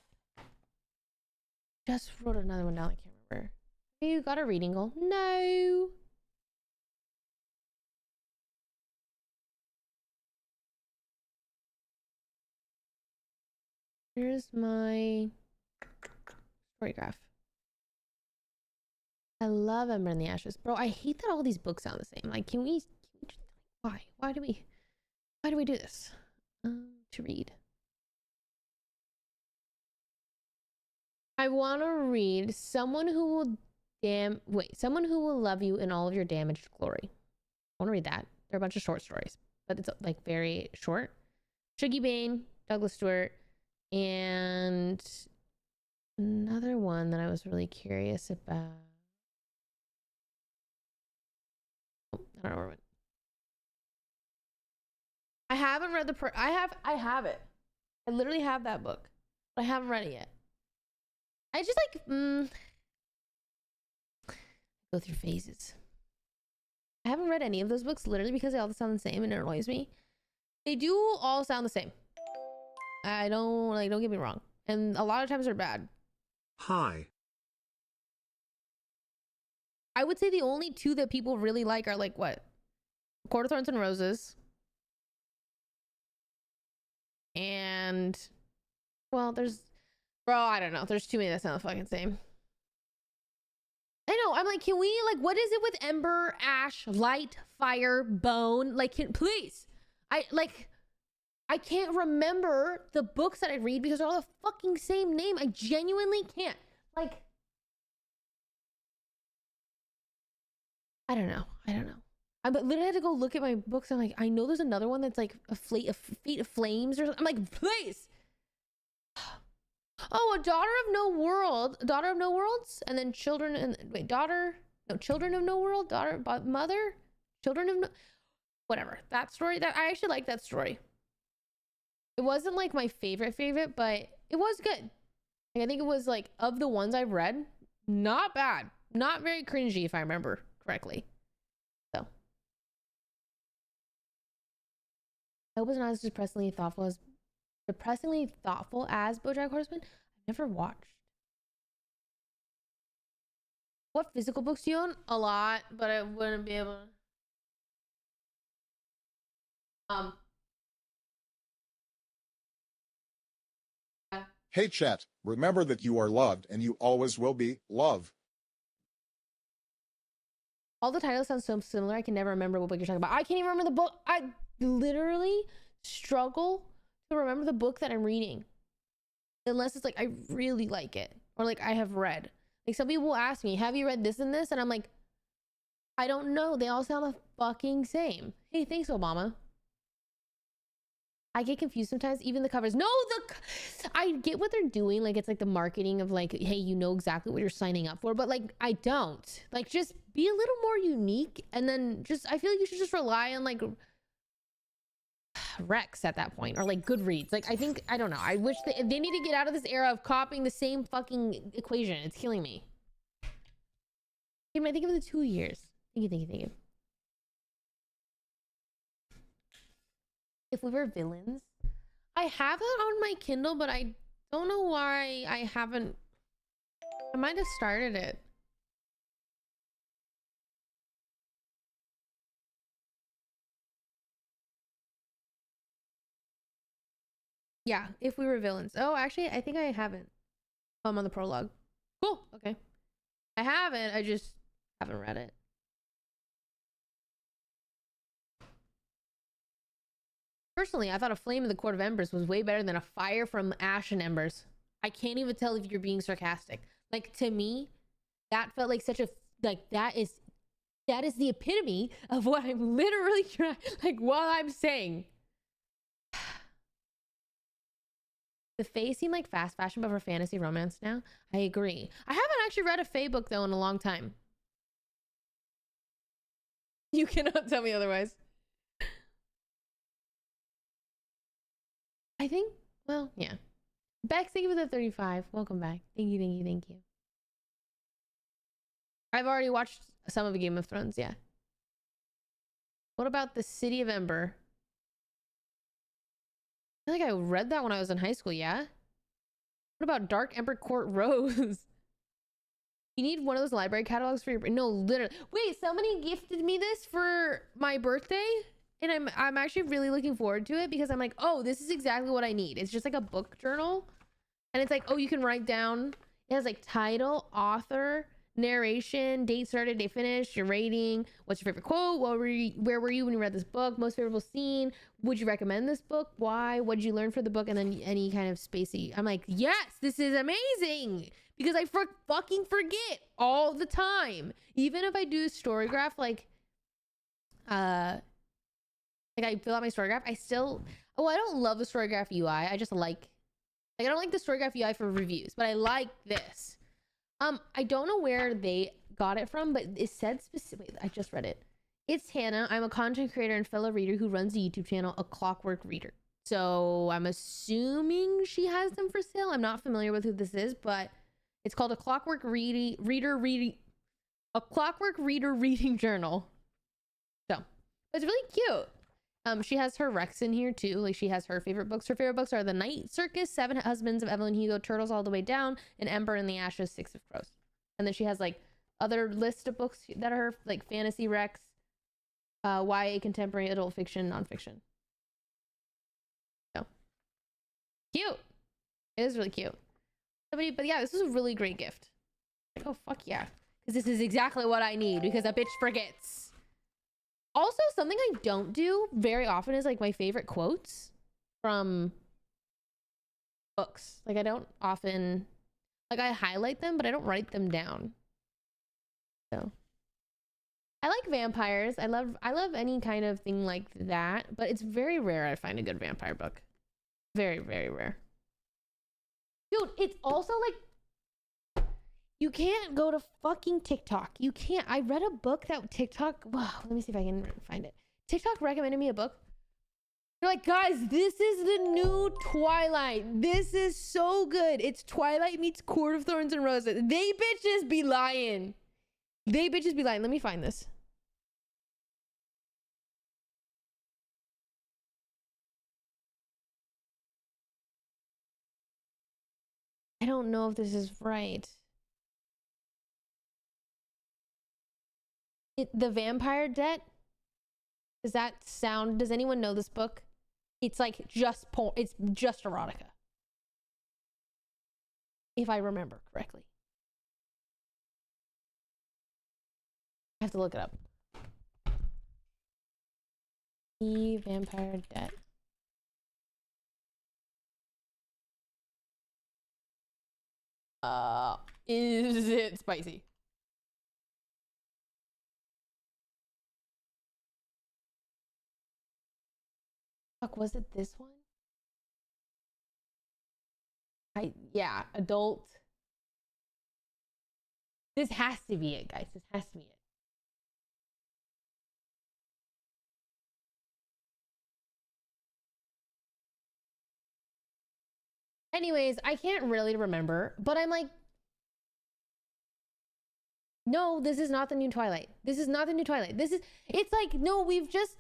just wrote another one down. I can't remember. You got a reading goal? No. Here's my Storygraph. I love Ember in the Ashes. Bro, I hate that all these books sound the same. Like, can we just, why do we do this? To read. I want to read Someone Who Will Love You in All of Your Damaged Glory. I want to read that. They're a bunch of short stories, but it's like very short. Shuggy Bane, Douglas Stewart, and another one that I was really curious about. I don't know what. I haven't read I have it. I literally have that book, but I haven't read it yet. I just like go through phases. I haven't read any of those books literally because they all sound the same and it annoys me. They do all sound the same. Don't get me wrong. And a lot of times they're bad. Hi. I would say the only two that people really like are like what? Court of Thorns and Roses. And well, I don't know. There's too many that sound the fucking same. I know. I'm like, can we what is it with Ember, Ash, Light, Fire, Bone? Like, please. I can't remember the books that I read because they're all the fucking same name. I genuinely can't. Like, I don't know. I literally had to go look at my books. I'm like, I know there's another one that's like a Feet of Flames or something. I'm like, please. Oh, a Daughter of No Worlds, and then Children of No World, Mother, Children of No, whatever. That story, that I actually like that story. It wasn't like my favorite, but it was good. Like, I think it was like, of the ones I've read, not bad. Not very cringy if I remember correctly. So I hope it's not as depressingly thoughtful as BoJack Horseman. I've never watched. What physical books do you own? A lot, but I wouldn't be able to. Hey chat, remember that you are loved and you always will be. Love. All the titles sound so similar. I can never remember what book you're talking about. I can't even remember the book. I literally struggle to remember the book that I'm reading. Unless it's like, I really like it. Or like, I have read. Like, some people will ask me, have you read this and this? And I'm like, I don't know. They all sound the fucking same. Hey, thanks, Obama. I get confused sometimes. Even the covers. No, I get what they're doing. Like, it's like the marketing of like, hey, you know exactly what you're signing up for. But like, I don't. Like, just be a little more unique. And then I feel like you should just rely on like Rex at that point, or like Goodreads. Like, I don't know. I wish they need to get out of this era of copying the same fucking equation. It's killing me. I think of the 2 years. Thank you. If We Were Villains. I have it on my Kindle, but I don't know why I haven't. I might have started it. Yeah, If We Were Villains. Oh, actually, I think I haven't. I'm on the prologue. Cool. Okay. I have it. I just haven't read it. Personally, I thought A Flame in the Court of Embers was way better than A Fire from Ash and Embers. I can't even tell if you're being sarcastic. Like, to me, that felt like such a, like, that is the epitome of what I'm literally trying, like, what I'm saying. The Fae seem like fast fashion, but for fantasy romance now. I agree. I haven't actually read a Fae book, though, in a long time. You cannot tell me otherwise. I think, well, yeah. Bex, thank you for the 35. Welcome back. Thank you, thank you, thank you. I've already watched some of Game of Thrones, yeah. What about the City of Ember? I feel like I read that when I was in high school, yeah? What about Dark Ember Court Rose? You need one of those library catalogs for your... No, literally. Wait, somebody gifted me this for my birthday? And I'm actually really looking forward to it because I'm like, oh, this is exactly what I need. It's just like a book journal. And it's like, oh, you can write down... It has like title, author, narration, date started, date finished, your rating, what's your favorite quote, where were you when you read this book, most favorable scene, would you recommend this book, why, what did you learn from the book, and then any kind of spacey. I'm like, yes, this is amazing, because I fucking forget all the time. Even if I do storygraph, like I fill out my storygraph, I still, oh, I don't love the storygraph UI, I just like I don't like the storygraph UI for reviews, but I like this. I don't know where they got it from, but it said specifically, I just read it. It's Hannah. I'm a content creator and fellow reader who runs the YouTube channel, A Clockwork Reader. So I'm assuming she has them for sale. I'm not familiar with who this is, but it's called A Clockwork Reader Reading Journal. So it's really cute. She has her Rex in here too. Like, she has her favorite books. Her favorite books are The Night Circus, Seven Husbands of Evelyn Hugo, Turtles All the Way Down, and Ember in the Ashes, Six of Crows. And then she has like other list of books that are her, like fantasy Rex, YA, contemporary, adult fiction, nonfiction. So cute. It is really cute. But yeah, this is a really great gift. Like, oh fuck yeah, because this is exactly what I need, because a bitch forgets. Also, something I don't do very often is like my favorite quotes from books. Like, I don't often, like, I highlight them, but I don't write them down. So I like vampires. I love any kind of thing like that, but it's very rare I find a good vampire book. Very, very rare. Dude, it's also like, you can't go to fucking TikTok. You can't. I read a book that TikTok... Wow, let me see if I can find it. TikTok recommended me a book. They're like, guys, this is the new Twilight. This is so good. It's Twilight meets Court of Thorns and Roses. They bitches be lying. They bitches be lying. Let me find this. I don't know if this is right. The Vampire Debt. Does anyone know this book? It's like just porn. It's just erotica, if I remember correctly. I have to look it up. The Vampire Debt. Is it spicy? Fuck, was it this one? Yeah, adult. This has to be it, guys. This has to be it. Anyways, I can't really remember, but I'm like, no, this is not the new Twilight. This is not the new Twilight. It's like, no, we've just...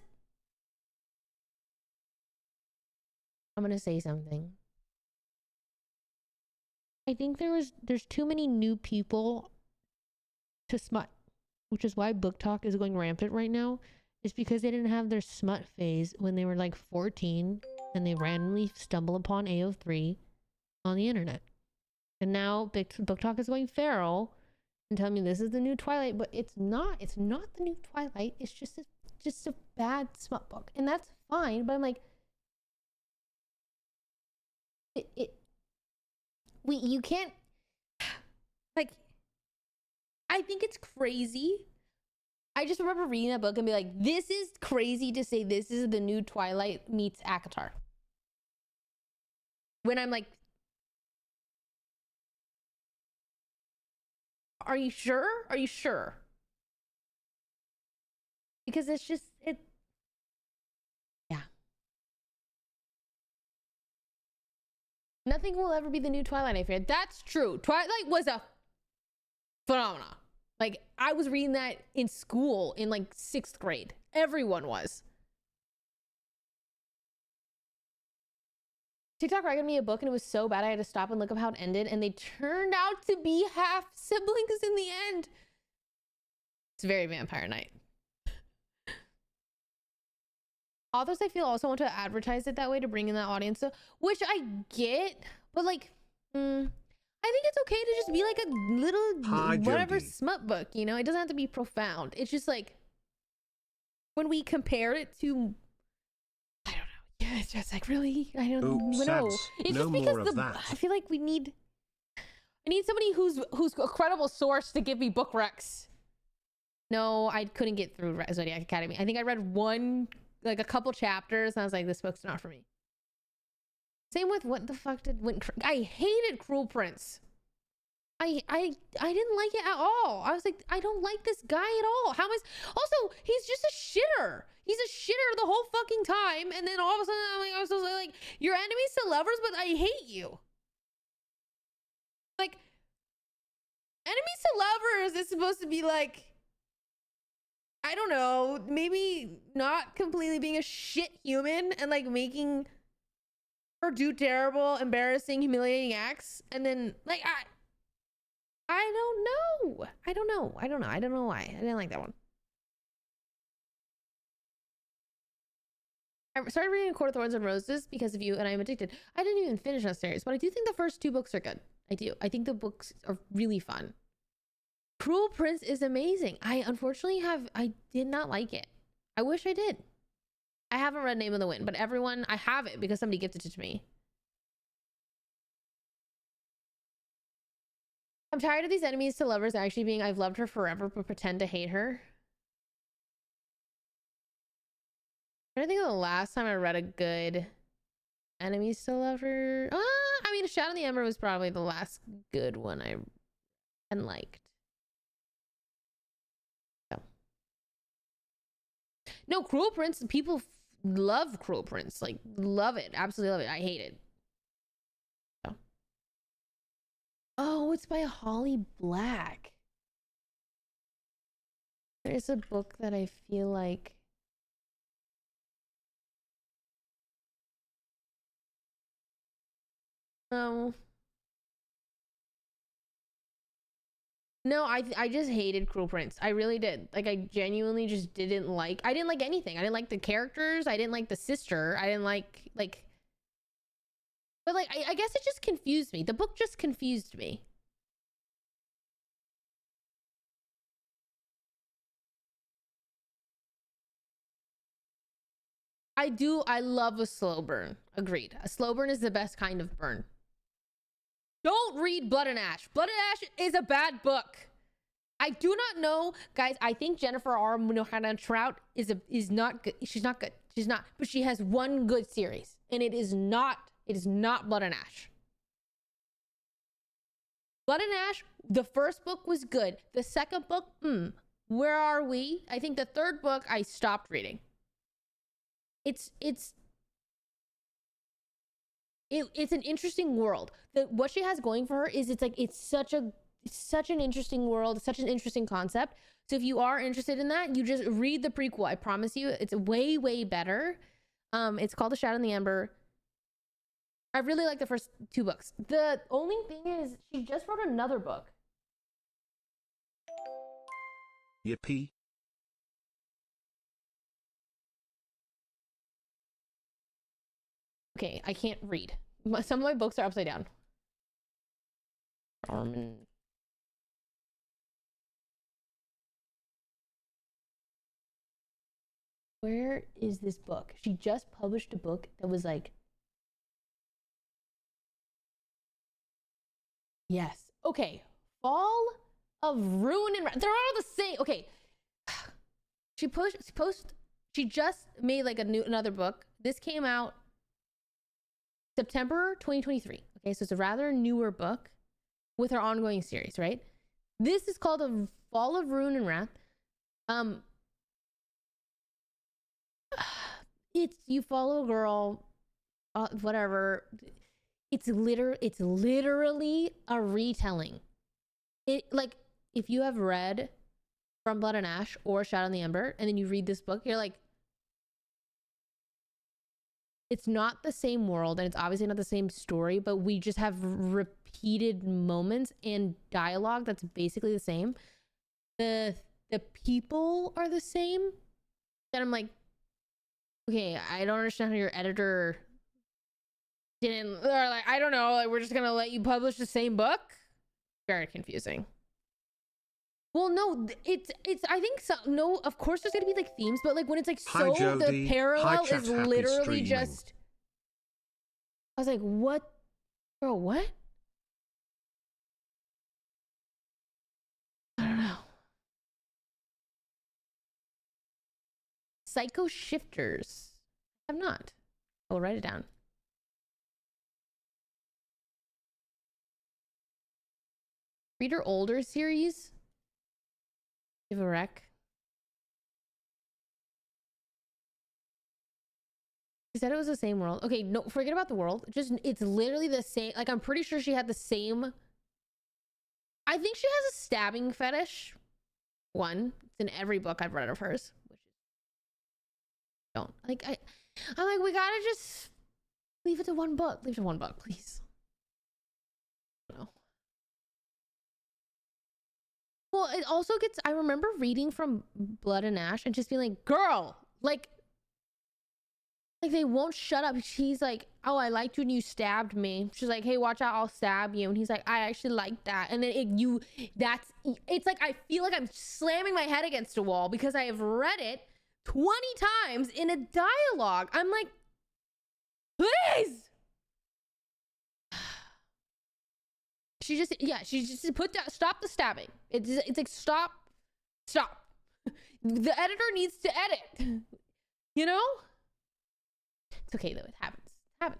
I'm gonna say something. I think there's too many new people to smut, which is why book talk is going rampant right now. It's because they didn't have their smut phase when they were like 14 and they randomly stumble upon AO3 on the internet. And now book talk is going feral and telling me this is the new Twilight, but it's not. It's not the new Twilight. It's just a bad smut book, and that's fine. But I'm like, you can't, like, I think it's crazy. I just remember reading that book and be like, this is crazy to say this is the new Twilight meets ACOTAR. When I'm like, are you sure? Are you sure? Because it's just, yeah. Nothing will ever be the new Twilight, I fear. That's true. Twilight was a phenomenon. Like, I was reading that in school in like 6th grade. Everyone was. TikTok recommended me a book and it was so bad I had to stop and look up how it ended, and they turned out to be half siblings in the end. It's very Vampire Night. Authors, I feel, also want to advertise it that way to bring in that audience, so, which I get, but like, I think it's okay to just be like a little whatever smut book, you know? It doesn't have to be profound. It's just like, when we compare it to, I don't know. Yeah, it's just like, really? I don't know. It's no just because I feel like I need somebody who's a credible source to give me book recs. No, I couldn't get through Zodiac Academy. I think I read a couple chapters, and I was like, this book's not for me. Same with what the fuck I hated Cruel Prince. I didn't like it at all. I was like, I don't like this guy at all. Also, he's just a shitter. He's a shitter the whole fucking time, and then all of a sudden I was like, you're enemies to lovers, but I hate you. Like, enemies to lovers is supposed to be like, I don't know, maybe not completely being a shit human and like making her do terrible, embarrassing, humiliating acts, and then like I don't know. I don't know why. I didn't like that one. I started reading A Court of Thorns and Roses because of you, and I'm addicted. I didn't even finish that series, but I do think the first 2 books are good. I do. I think the books are really fun. Cruel Prince is amazing. I did not like it. I wish I did. I haven't read Name of the Wind, but I have it because somebody gifted it to me. I'm tired of these enemies to lovers actually being, I've loved her forever, but pretend to hate her. I think of the last time I read a good enemies to lover. I mean, Shadow in the Ember was probably the last good one I liked. No, Cruel Prince, people love Cruel Prince. Like, love it. Absolutely love it. I hate it. Oh, it's by Holly Black. There's a book that I feel like... No, I just hated Cruel Prince. I really did. Like, I genuinely just I didn't like anything. I didn't like the characters. I didn't like the sister. I didn't like, but like, I guess it just confused me. The book just confused me. I love a slow burn. Agreed. A slow burn is the best kind of burn. Don't read Blood and Ash. Blood and Ash is a bad book. I do not know, guys. I think Jennifer R. Mohana Trout is not good. She's not good. She's not. But she has one good series, and it is not Blood and Ash. Blood and Ash, the first book was good. The second book, where are we? I think the third book I stopped reading. It's an interesting world. What she has going for her is it's such an interesting world, such an interesting concept. So if you are interested in that, you just read the prequel. I promise you, it's way, way better. It's called The Shadow in the Ember. I really like the first 2 books. The only thing is, she just wrote another book. Yippee. Okay, I can't read. Some of my books are upside down. Where is this book? She just published a book that was like Yes. Okay. Fall of Ruin and they're all the same. Okay. She just made like another book. This came out September 2023. Okay, so it's a rather newer book with her ongoing series, right? This is called A Fall of Ruin and Wrath. It's you follow a girl, whatever. It's literally a retelling. It like if you have read From Blood and Ash or Shadow and the Ember, and then you read this book, you're like, it's not the same world, and it's obviously not the same story, but we just have repeated moments and dialogue that's basically the same. The people are the same. Then I'm like, okay, I don't understand how your editor didn't, or like, I don't know, like we're just gonna let you publish the same book. Very confusing. Well, no, it's. I think so. No, of course there's gonna be like themes, but like when it's like so the parallel is literally just. I was like, what, bro? What? I don't know. Psycho Shifters. I have not. I will write it down. Read her older series. Give a rec. She said it was the same world. Okay, no, forget about the world. Just, it's literally the same. Like, I'm pretty sure she had the same. I think she has a stabbing fetish. One. It's in every book I've read of hers. Which is, don't. Like, I'm like, we gotta just leave it to one book. Leave it to one book, please. No. Well, it also gets, I remember reading From Blood and Ash and just being like, girl, like they won't shut up. She's like, oh, I liked you and you stabbed me. She's like, hey, watch out, I'll stab you. And he's like, I actually like that. And then it's like, I feel like I'm slamming my head against a wall because I have read it 20 times in a dialogue. I'm like, please. She just put down, stop the stabbing. It's like, stop. The editor needs to edit, you know? It's okay though, it happens. What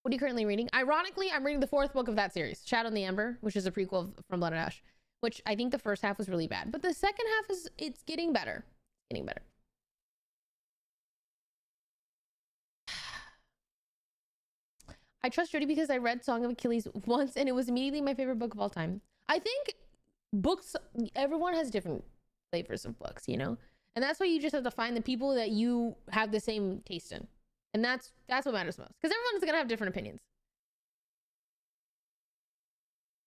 are you currently reading? Ironically, I'm reading the 4th book of that series, Shadow and the Ember, which is a prequel From Blood and Ash, which I think the first half was really bad, but the second half it's getting better. I trust Jody because I read Song of Achilles once and it was immediately my favorite book of all time. I think books, everyone has different flavors of books, you know? And that's why you just have to find the people that you have the same taste in. And that's what matters most. Because everyone's going to have different opinions.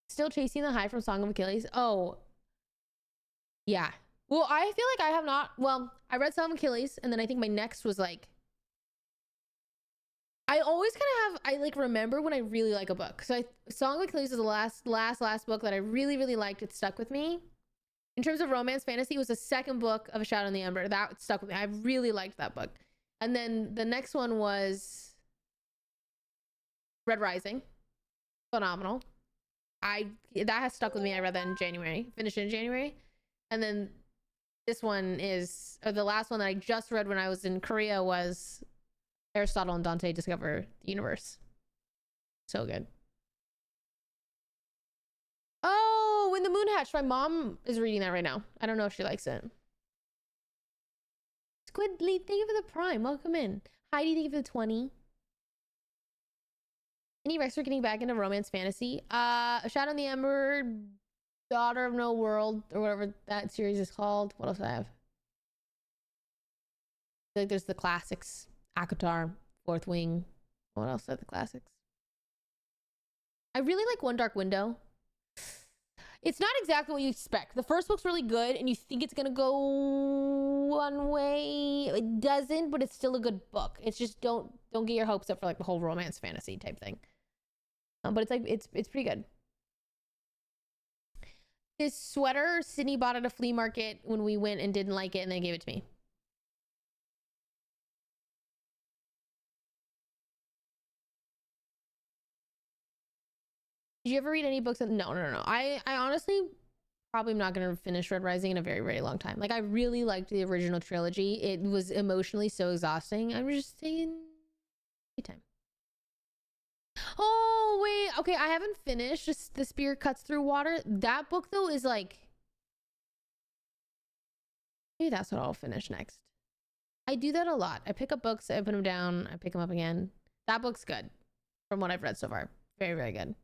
Still chasing the high from Song of Achilles? Oh, yeah. Well, I feel like I have not. Well, I read Song of Achilles and then I think my next was like, I always kind of have, I like remember when I really like a book. So Song of Achilles is the last book that I really, really liked. It stuck with me. In terms of romance fantasy, it was the 2nd book of A Shadow and the Ember. That stuck with me. I really liked that book. And then the next one was Red Rising. Phenomenal. That has stuck with me. I read that in January. Finished in January. And then this one is, or the last one that I just read when I was in Korea was Aristotle and Dante Discover the Universe. So good. Oh, When the Moon Hatched. My mom is reading that right now. I don't know if she likes it. Squidly, thank you for the prime. Welcome in. Heidi, thank you for the 20. Any Rex are getting back into romance fantasy? Shadow and the Ember, Daughter of No World, or whatever that series is called. What else do I have? Like there's the classics. Akatar, Fourth Wing. What else are the classics? I really like One Dark Window. It's not exactly what you expect. The first book's really good and you think it's gonna go one way. It doesn't, but it's still a good book. It's just don't get your hopes up for like the whole romance fantasy type thing. But it's like it's pretty good. This sweater Sydney bought at a flea market when we went and didn't like it and then gave it to me. Did you ever read any books? No. I honestly probably am not going to finish Red Rising in a very, very long time. Like, I really liked the original trilogy. It was emotionally so exhausting. I'm just taking time. Oh, wait. Okay, I haven't finished just The Spear Cuts Through Water. That book, though, is like... Maybe that's what I'll finish next. I do that a lot. I pick up books, I put them down, I pick them up again. That book's good from what I've read so far. Very, very good.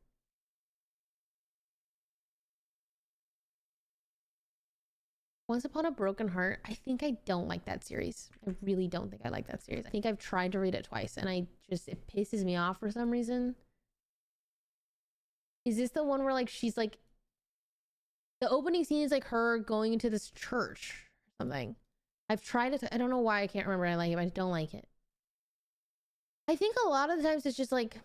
Once Upon a Broken Heart. I think I don't like that series. I really don't think I like that series. I think I've tried to read it twice and it pisses me off for some reason. Is this the one where like she's like the opening scene is like her going into this church or something? I've tried it. I don't know why I can't remember. I like it, but I don't like it. I think a lot of the times it's just like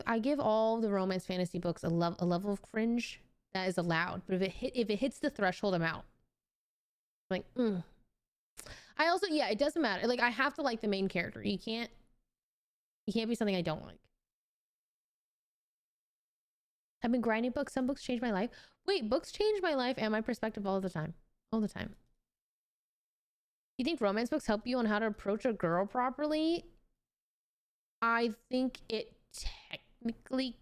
I give all the romance fantasy books a level of cringe that is allowed. But if it hits the threshold, I'm out. Like, I also, yeah, it doesn't matter. Like, I have to like the main character. You can't be something I don't like. I've been grinding books. Some books changed my life. Wait, books change my life and my perspective all the time. All the time. You think romance books help you on how to approach a girl properly? I think it technically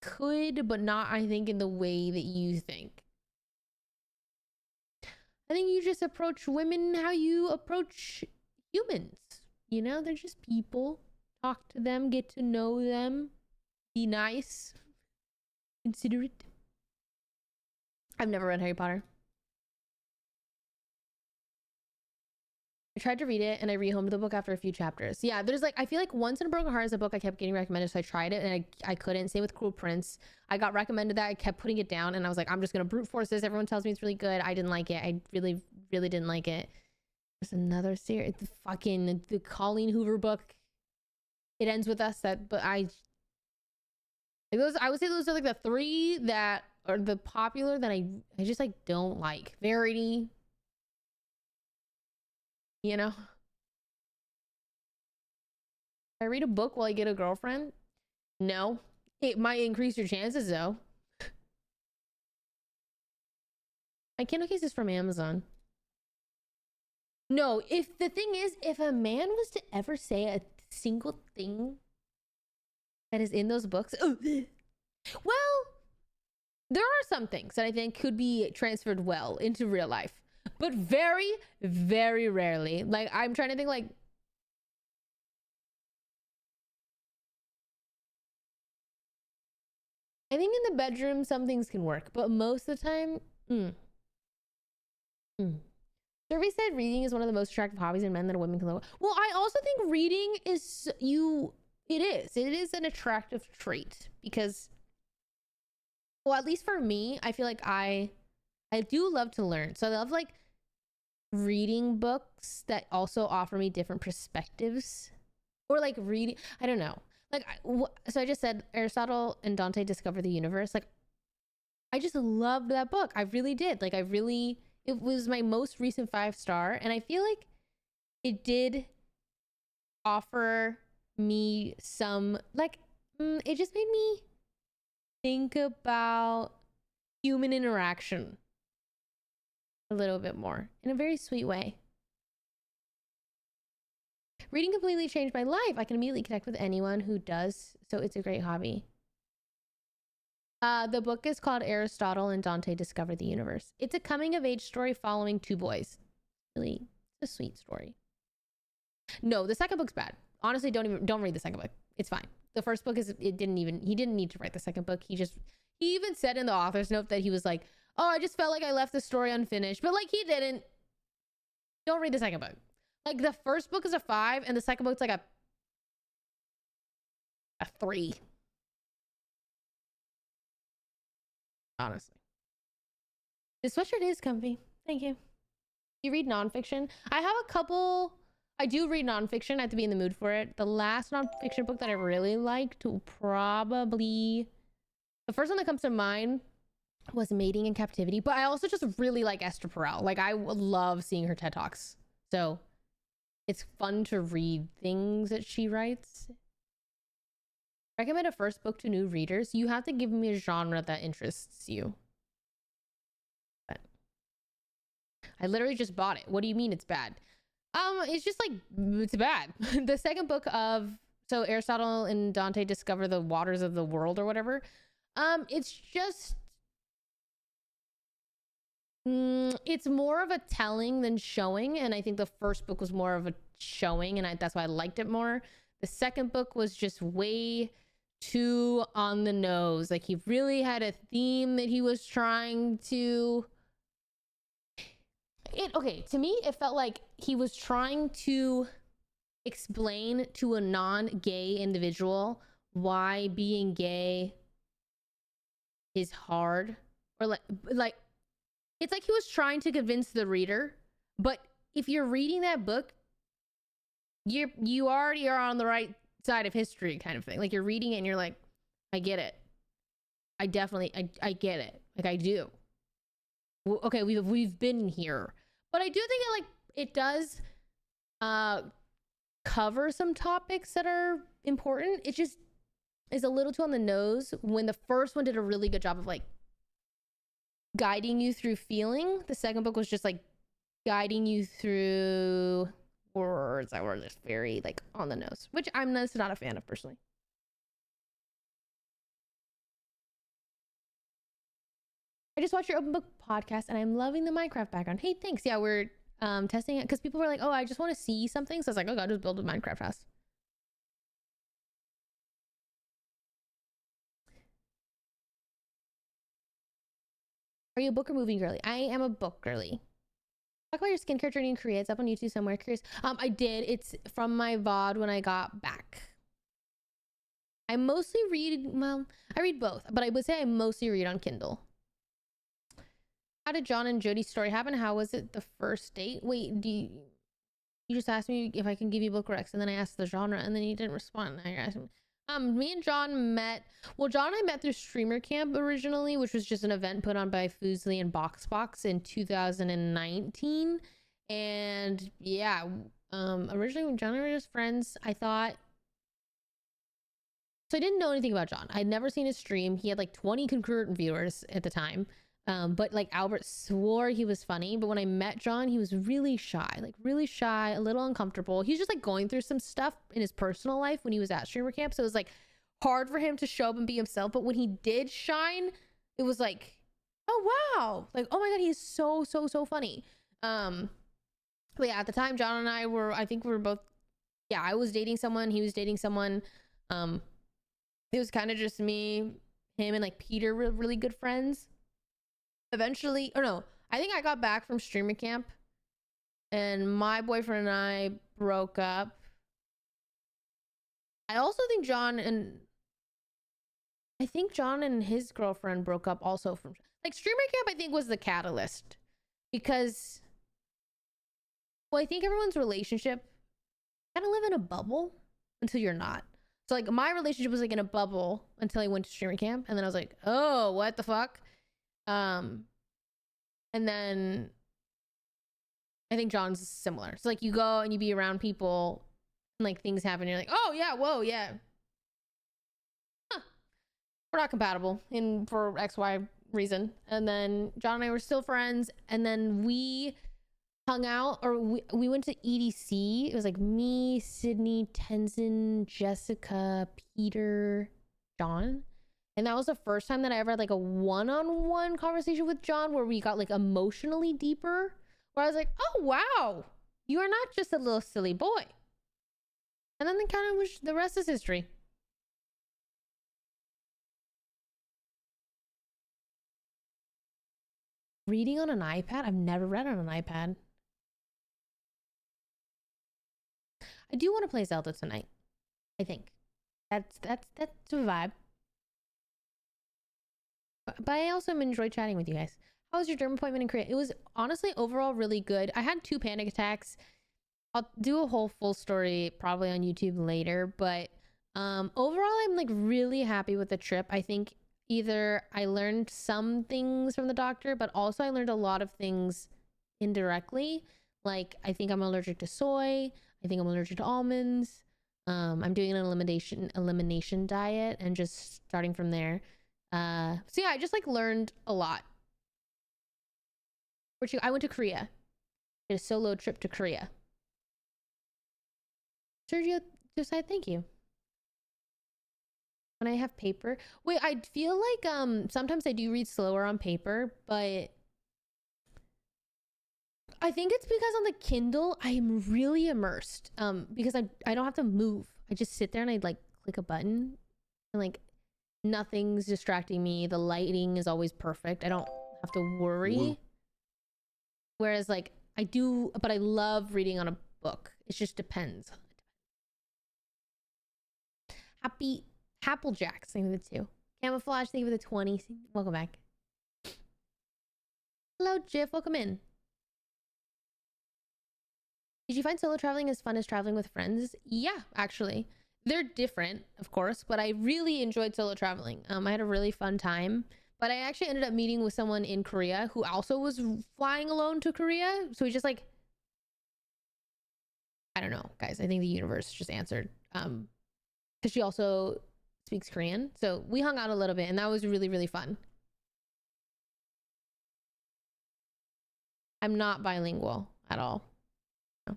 could, but not, I think, in the way that you think. I think you just approach women how you approach humans. You know, they're just people. Talk to them, get to know them, be nice, considerate. I've never read Harry Potter. I tried to read it and I rehomed the book after a few chapters. Yeah, there's like, I feel like Once in a Broken Heart is a book I kept getting recommended, so I tried it and I couldn't. Same with Cruel Prince. I got recommended that. I kept putting it down and I was like, I'm just gonna brute force this. Everyone tells me it's really good. I didn't like it. I really, really didn't like it. There's another series, the Colleen Hoover book. It Ends With Us. But I would say those are like the three that are the popular that I just like don't like. Verity. You know, I read a book while I get a girlfriend. No, it might increase your chances though. My Kindle case is from Amazon. No, if the thing is, if a man was to ever say a single thing that is in those books, well, there are some things that I think could be transferred well into real life. But very, very rarely. Like, I'm trying to think, like... I think in the bedroom, some things can work. But most of the time... Survey said reading is one of the most attractive hobbies in men that a woman can love. Well, I also think reading is... It is an attractive trait. Because... Well, at least for me, I feel like I do love to learn. So I love, like... reading books that also offer me different perspectives, or like reading, I don't know, like so I just said Aristotle and Dante discover the universe. Like, I just loved that book. I really did. Like, it was my most recent 5-star, and I feel like it did offer me some, like, it just made me think about human interaction a little bit more in a very sweet way. Reading completely changed my life. I can immediately connect with anyone who does, so it's a great hobby. The book is called Aristotle and Dante Discover the Universe. It's a coming-of-age story following two boys. Really, it's a sweet story. No, the second book's bad. Honestly, don't read the second book. It's fine. The first book he didn't need to write the second book. He even said in the author's note that he was like, oh, I just felt like I left the story unfinished. But, like, he didn't. Don't read the second book. Like, the first book is a 5, and the second book's like a 3. Honestly. This sweatshirt is comfy. Thank you. You read nonfiction? I have a couple... I do read nonfiction. I have to be in the mood for it. The last nonfiction book that I really liked, probably... The first one that comes to mind was Mating in Captivity, but I also just really like Esther Perel. Like, I love seeing her TED Talks. So it's fun to read things that she writes. Recommend a first book to new readers. You have to give me a genre that interests you. But I literally just bought it. What do you mean it's bad? It's just like, it's bad. The second book of, so Aristotle and Dante discover the waters of the world or whatever. It's just, it's more of a telling than showing, and I think the first book was more of a showing, and that's why I liked it more. The second book was just way too on the nose. Like, he really had a theme that he was trying to, okay, to me it felt like he was trying to explain to a non-gay individual why being gay is hard, or like it's like he was trying to convince the reader. But if you're reading that book, you already are on the right side of history, kind of thing. Like, you're reading it and you're like, I get it. I definitely I get it. Like, I do. Okay, we've been here. But I do think it does cover some topics that are important. It just is a little too on the nose. When the first one did a really good job of like guiding you through feeling, the second book was just like guiding you through words that were just very like on the nose, which I'm just not a fan of personally. I just watched your open book podcast and I'm loving the Minecraft background. Hey, thanks. Yeah, we're testing it because people were like, oh, I just want to see something. So I was like, oh, I'll just build a Minecraft house. Are you a book or movie girly? I am a book girly. Talk about your skincare journey in Korea. It's up on YouTube somewhere. Curious. I did. It's from my VOD when I got back. I mostly read, well, I read both, but I would say I mostly read on Kindle. How did John and Jody's story happen? How was it the first date? Wait, you just asked me if I can give you book recs, and then I asked the genre, and then you didn't respond. I asked me. Me and John met, well, John and I met through Streamer Camp originally, which was just an event put on by Foosley and Boxbox in 2019. And yeah, originally when John and I were just friends, I thought, so I didn't know anything about John. I'd never seen his stream. He had like 20 concurrent viewers at the time. But like Albert swore he was funny. But when I met John, he was really shy, a little uncomfortable. He's just like going through some stuff in his personal life when he was at Streamer Camp. So it was like hard for him to show up and be himself. But when he did shine, it was like, oh, wow. Like, oh my God, he's so funny. But yeah, at the time, John and I were, I think we were both, yeah, I was dating someone. He was dating someone. It was kind of just me, him, and like Peter were really good friends. Eventually, or no, I think I got back from Streamer Camp and my boyfriend and I broke up. I also think John and his girlfriend broke up also from like Streamer Camp. I think was the catalyst because, well, I think everyone's relationship kind of live in a bubble until you're not. So like my relationship was like in a bubble until I went to Streamer Camp, and then I was like, oh, what the fuck? And then I think John's similar. So like you go and you be around people and like things happen. And you're like, oh yeah, whoa, yeah. Huh. We're not compatible for XY reason. And then John and I were still friends. And then we hung out, or we went to EDC. It was like me, Sydney, Tenzin, Jessica, Peter, John. And that was the first time that I ever had like a one-on-one conversation with John where we got like emotionally deeper, where I was like, oh, wow, you are not just a little silly boy. And then the rest is history. Reading on an iPad? I've never read on an iPad. I do want to play Zelda tonight. I think that's a vibe. But I also enjoyed chatting with you guys. How was your derm appointment in Korea? It was honestly overall really good. I had 2 panic attacks. I'll do a whole full story probably on YouTube later, but overall I'm like really happy with the trip. I think either I learned some things from the doctor, but also I learned a lot of things indirectly. Like I think I'm allergic to soy. I think I'm allergic to almonds. I'm doing an elimination diet and just starting from there. So yeah, I just like learned a lot. I went to Korea. Did a solo trip to Korea. Sergio just said thank you. When I have paper, wait, I feel like sometimes I do read slower on paper, but I think it's because on the Kindle I am really immersed. Because I don't have to move. I just sit there and I like click a button and like nothing's distracting me. The lighting is always perfect. I don't have to worry. Woo. Whereas like I do, but I love reading on a book. It just depends. Happy Applejacks, thank you for the 2. Camouflage, thank you for the 20. Welcome back. Hello, Jiff, welcome in. Did you find solo traveling as fun as traveling with friends? Yeah, actually. They're different, of course, but I really enjoyed solo traveling. I had a really fun time, but I actually ended up meeting with someone in Korea who also was flying alone to Korea. So we just like, I don't know, guys. I think the universe just answered. Because she also speaks Korean. So we hung out a little bit and that was really, really fun. I'm not bilingual at all. No.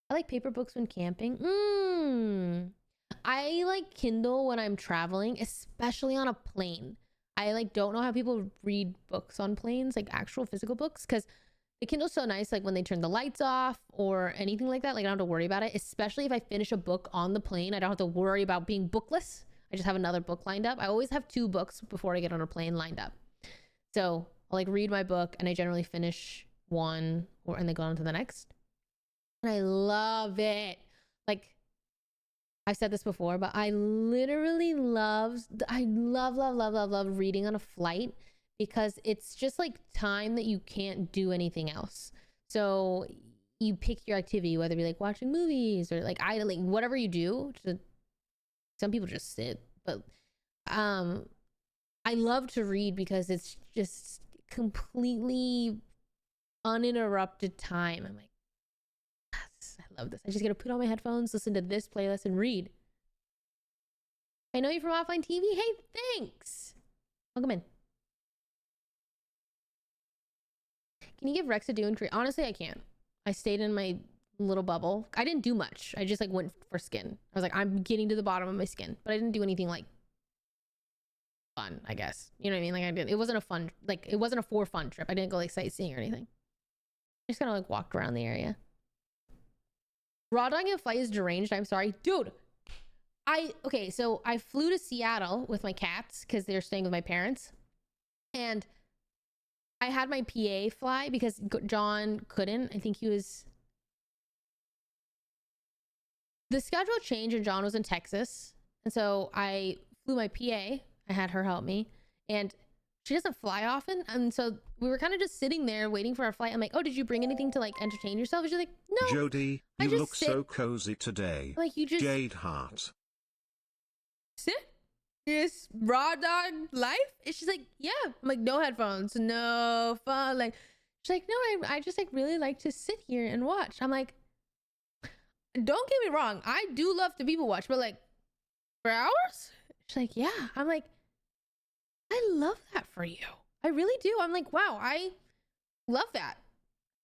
I like paper books when camping. I like Kindle when I'm traveling, especially on a plane. I like don't know how people read books on planes, like actual physical books, because the Kindle's so nice, like when they turn the lights off or anything like that, like I don't have to worry about it, especially if I finish a book on the plane. I don't have to worry about being bookless. I just have another book lined up. I always have 2 books before I get on a plane lined up. So I'll like read my book and I generally finish one and then go on to the next. And I love it. Like I've said this before, but I literally love reading on a flight because it's just like time that you can't do anything else. So you pick your activity, whether it be like watching movies or like idling, whatever you do. Some people just sit, but I love to read because it's just completely uninterrupted time. I'm like, yes, I love this. I just gotta put on my headphones, listen to this playlist, and read. I know you're from Offline TV. Hey, thanks. Welcome in. Can you give Rex a do in Korea? Honestly, I can't. I stayed in my little bubble. I didn't do much. I just like went for skin. I was like, I'm getting to the bottom of my skin, but I didn't do anything like fun, I guess. You know what I mean? Like it wasn't a fun, like it wasn't a for fun trip. I didn't go like sightseeing or anything. I just kind of like walked around the area. Raw dogging a flight is deranged. I'm sorry, dude. Okay, so I flew to Seattle with my cats because they're staying with my parents, and I had my PA fly because John couldn't. I think he was. The schedule changed and John was in Texas, and so I flew my PA. I had her help me, and she doesn't fly often, and so we were kind of just sitting there waiting for our flight. I'm like, "Oh, did you bring anything to like entertain yourself?" And she's like, "No." Jody, you look so cozy today. Like you just Jade Heart. sit. This raw dog life. And she's like, "Yeah." I'm like, "No headphones, no fun." Like she's like, "No, I just like really like to sit here and watch." I'm like, don't get me wrong, I do love to people watch, but like for hours? She's like, "Yeah." I'm like, I love that for you. I really do. I'm like, wow, I love that.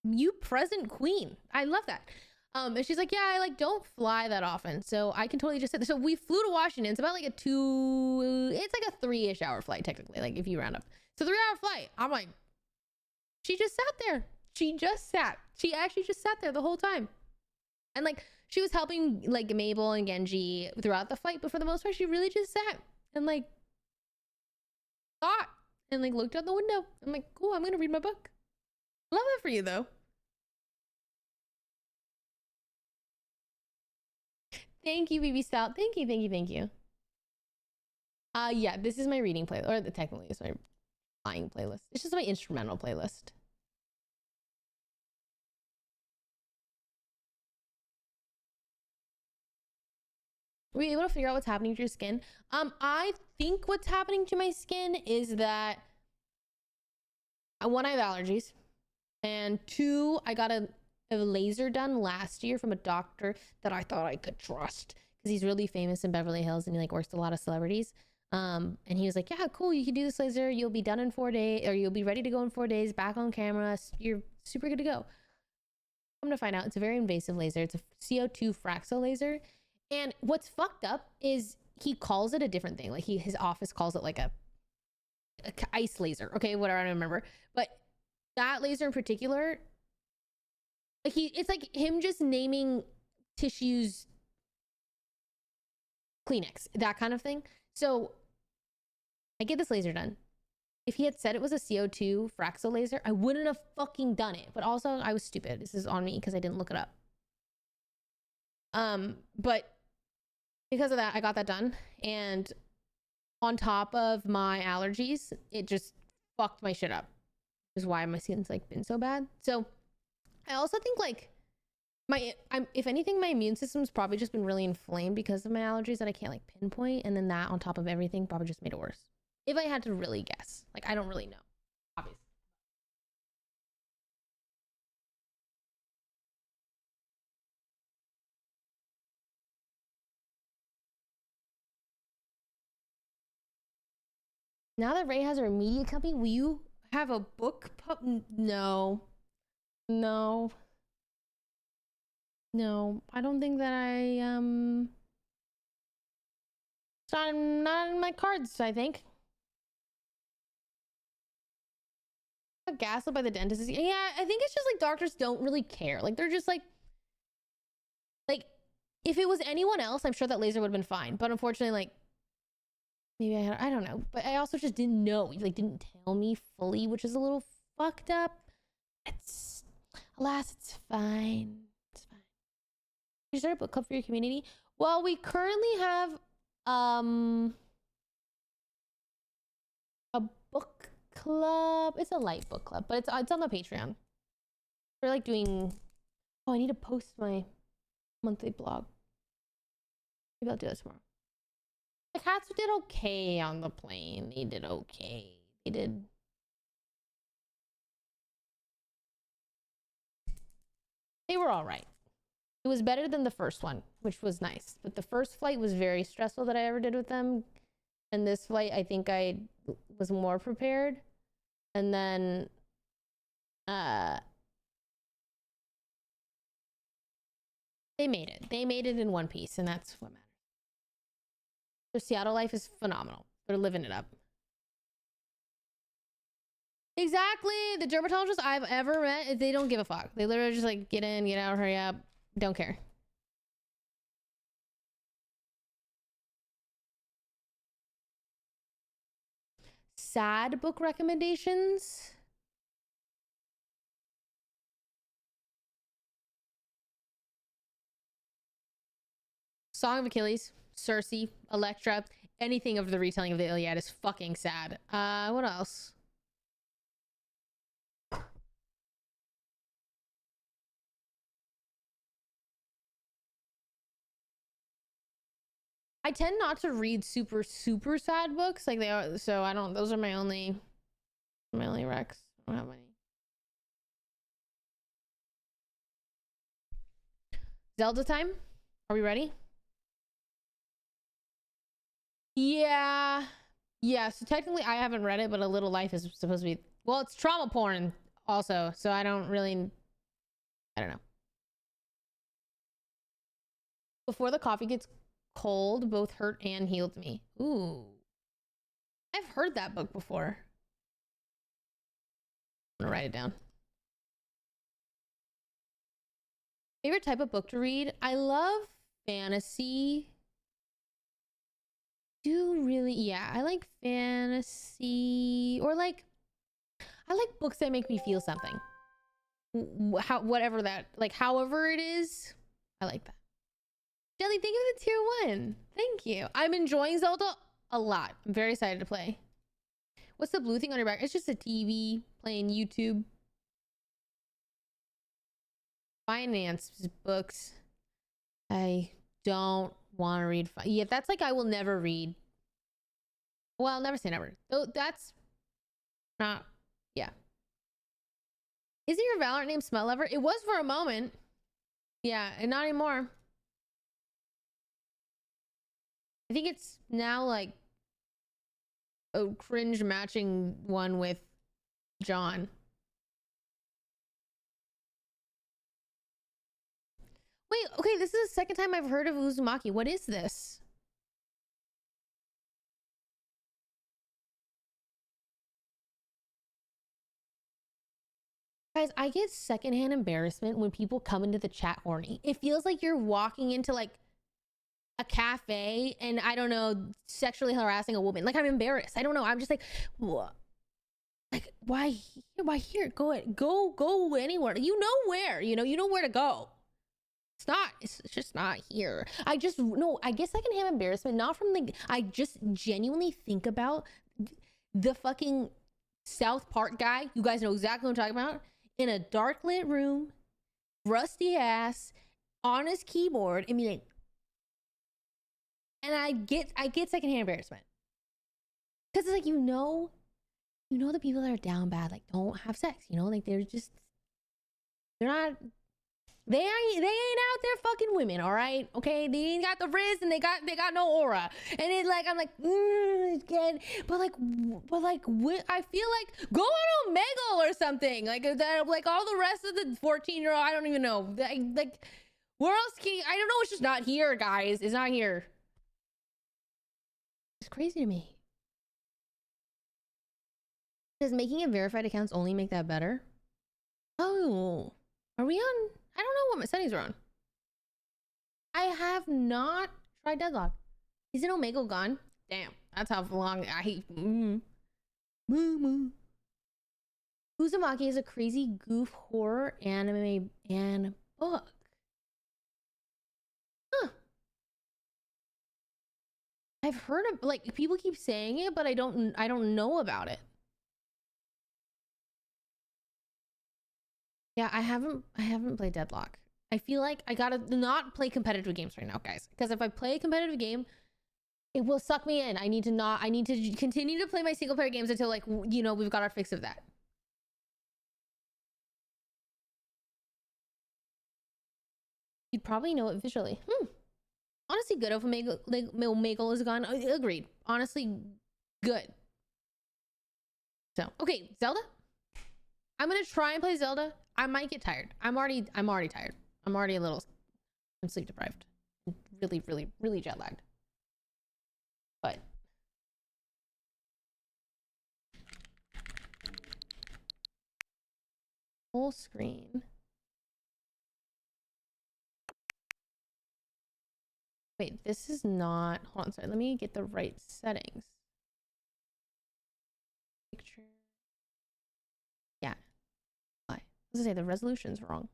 You present queen. I love that. And she's like, "Yeah, I like don't fly that often, so I can totally just sit there." So we flew to Washington. It's about like it's like a 3-ish hour flight technically, like if you round up. So 3-hour flight. I'm like, she just sat there. She actually just sat there the whole time. And like she was helping like Mabel and Genji throughout the flight, but for the most part, she really just sat and like thought and like looked out the window. I'm like, cool, I'm gonna read my book. Love that for you though. Thank you, BB Stout. Thank you. Yeah, this is my reading playlist, or technically it's my flying playlist. It's just my instrumental playlist. Were you able to figure out what's happening to your skin? I think what's happening to my skin is that 1, I have allergies, and 2, I got an a laser done last year from a doctor that I thought I could trust because he's really famous in Beverly Hills and he like works with a lot of celebrities. And he was like, yeah, cool, you can do this laser, you'll be done in 4 days, or you'll be ready to go in 4 days, back on camera, you're super good to go. I'm gonna find out it's a very invasive laser. It's a CO2 Fraxo laser. And what's fucked up is he calls it a different thing. Like his office calls it like a ice laser. Okay, whatever, I don't remember. But that laser in particular, like it's like him just naming tissues Kleenex, that kind of thing. So I get this laser done. If he had said it was a CO2 Fraxo laser, I wouldn't have fucking done it. But also, I was stupid. This is on me because I didn't look it up. But because of that, I got that done. And on top of my allergies, it just fucked my shit up. Which is why my skin's like been so bad. So I also think like if anything, my immune system's probably just been really inflamed because of my allergies that I can't like pinpoint. And then that on top of everything probably just made it worse. If I had to really guess, like, I don't really know, obviously. Now that Ray has her media company, will you have a book No. No. No. I don't think that it's not in my cards, I think. Gaslit by the dentist. Yeah, I think it's just like doctors don't really care. Like they're just like if it was anyone else, I'm sure that laser would have been fine. But unfortunately, like maybe I don't know. But I also just didn't know. He like didn't tell me fully, which is a little fucked up. Alas, it's fine. It's fine. You start a book club for your community? Well, we currently have a book club. It's a light book club, but it's on the Patreon. We're like doing. Oh, I need to post my monthly blog. Maybe I'll do that tomorrow. The cats did okay on the plane. They did okay. They were all right. It was better than the first one, which was nice. But the first flight was very stressful that I ever did with them. And this flight, I think I was more prepared. And then they made it. They made it in one piece, and that's what matters. Their Seattle life is phenomenal. They're living it up. Exactly. The dermatologists I've ever met, they don't give a fuck. They literally just like get in, get out, hurry up. Don't care. Sad book recommendations. Song of Achilles, Circe, Electra, anything of the retelling of the Iliad is fucking sad. What else? I tend not to read super sad books like they are, so I don't. Those are my only recs. I don't have any. Zelda time. Are we ready? Yeah. So technically, I haven't read it, but A Little Life is supposed to be. Well, it's trauma porn also, so I don't know. Before the coffee gets cold, both hurt and healed me. Ooh. I've heard that book before. I'm gonna write it down. Favorite type of book to read? I love fantasy. I like fantasy, or like I like books that make me feel something. Whatever that, like, however it is, I like that. Jelly, thank you for the tier 1. Thank you. I'm enjoying Zelda a lot. I'm very excited to play. What's the blue thing on your back? It's just a TV playing YouTube. Finance books. I don't want to read. Yeah, that's like I will never read. Well, I'll never say never. That's not. Yeah. Isn't your Valorant name Smell Lover? It was for a moment. Yeah, and not anymore. I think it's now like a cringe matching one with John. Wait, okay, this is the second time I've heard of Uzumaki. What is this? Guys, I get secondhand embarrassment when people come into the chat horny. It feels like you're walking into like a cafe and I don't know, sexually harassing a woman. Like I'm embarrassed. I don't know. I'm just like, what? Like why here? Why here? Go anywhere. You know where. You know where to go. It's just not here. I get secondhand embarrassment, not from the, I just genuinely think about the fucking South Park guy. You guys know exactly what I'm talking about. In a dark lit room, rusty ass, on his keyboard, and be like, and I get secondhand embarrassment. Cause it's like, you know the people that are down bad, like don't have sex, like they ain't out there fucking women, all right? Okay, they ain't got the wrist and they got no aura, and it's like I'm like, but what, I feel like go on Omegle or something like that, like all the rest of the 14-year-old. I don't even know, like where else can I don't know. It's just not here, guys. It's not here. It's crazy to me. Does making it verified accounts only make that better? Oh, are we on? I don't know what my settings are on. I have not tried Deadlock. Is it Omegle gone? Damn, that's how long I hate. Uzumaki is a crazy goof horror anime and book. Huh. I've heard of, like, people keep saying it, but I don't know about it. Yeah, I haven't played Deadlock. I feel like I gotta not play competitive games right now, guys. Because if I play a competitive game, it will suck me in. I need to continue to play my single player games until, like, we've got our fix of that. You'd probably know it visually. Honestly, good if Omegle is gone. Agreed. Honestly, good. So, okay, Zelda. I'm gonna try and play Zelda. I might get tired. I'm already tired. I'm already a little sleep deprived. Really jet lagged. But full screen. Wait, this is not, hold on, sorry, let me get the right settings. Picture. Yeah. I was gonna say the resolution's wrong.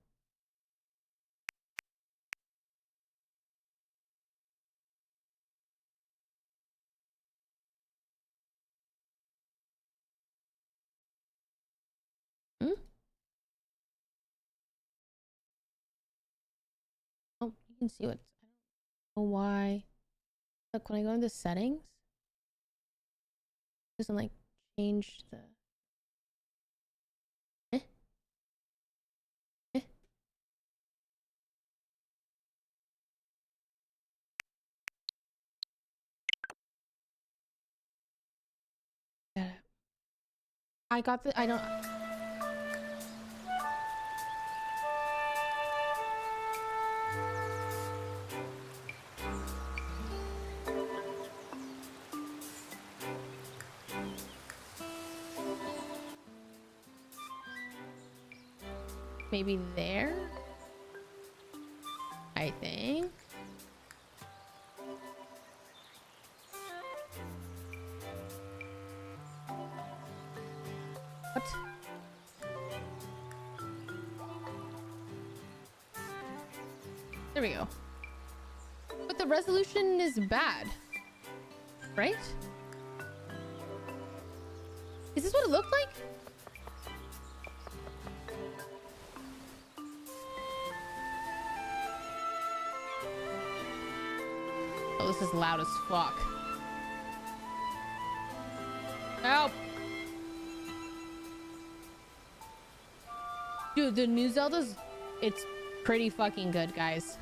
Oh, you can see what, I don't know why. Look, when I go into settings, it doesn't like change the I got the, I don't. Maybe there? I think. What? There we go. But the resolution is bad, right? Is this what it looked like? Oh, this is loud as fuck. Help! Dude, the new Zelda's, it's pretty fucking good, guys.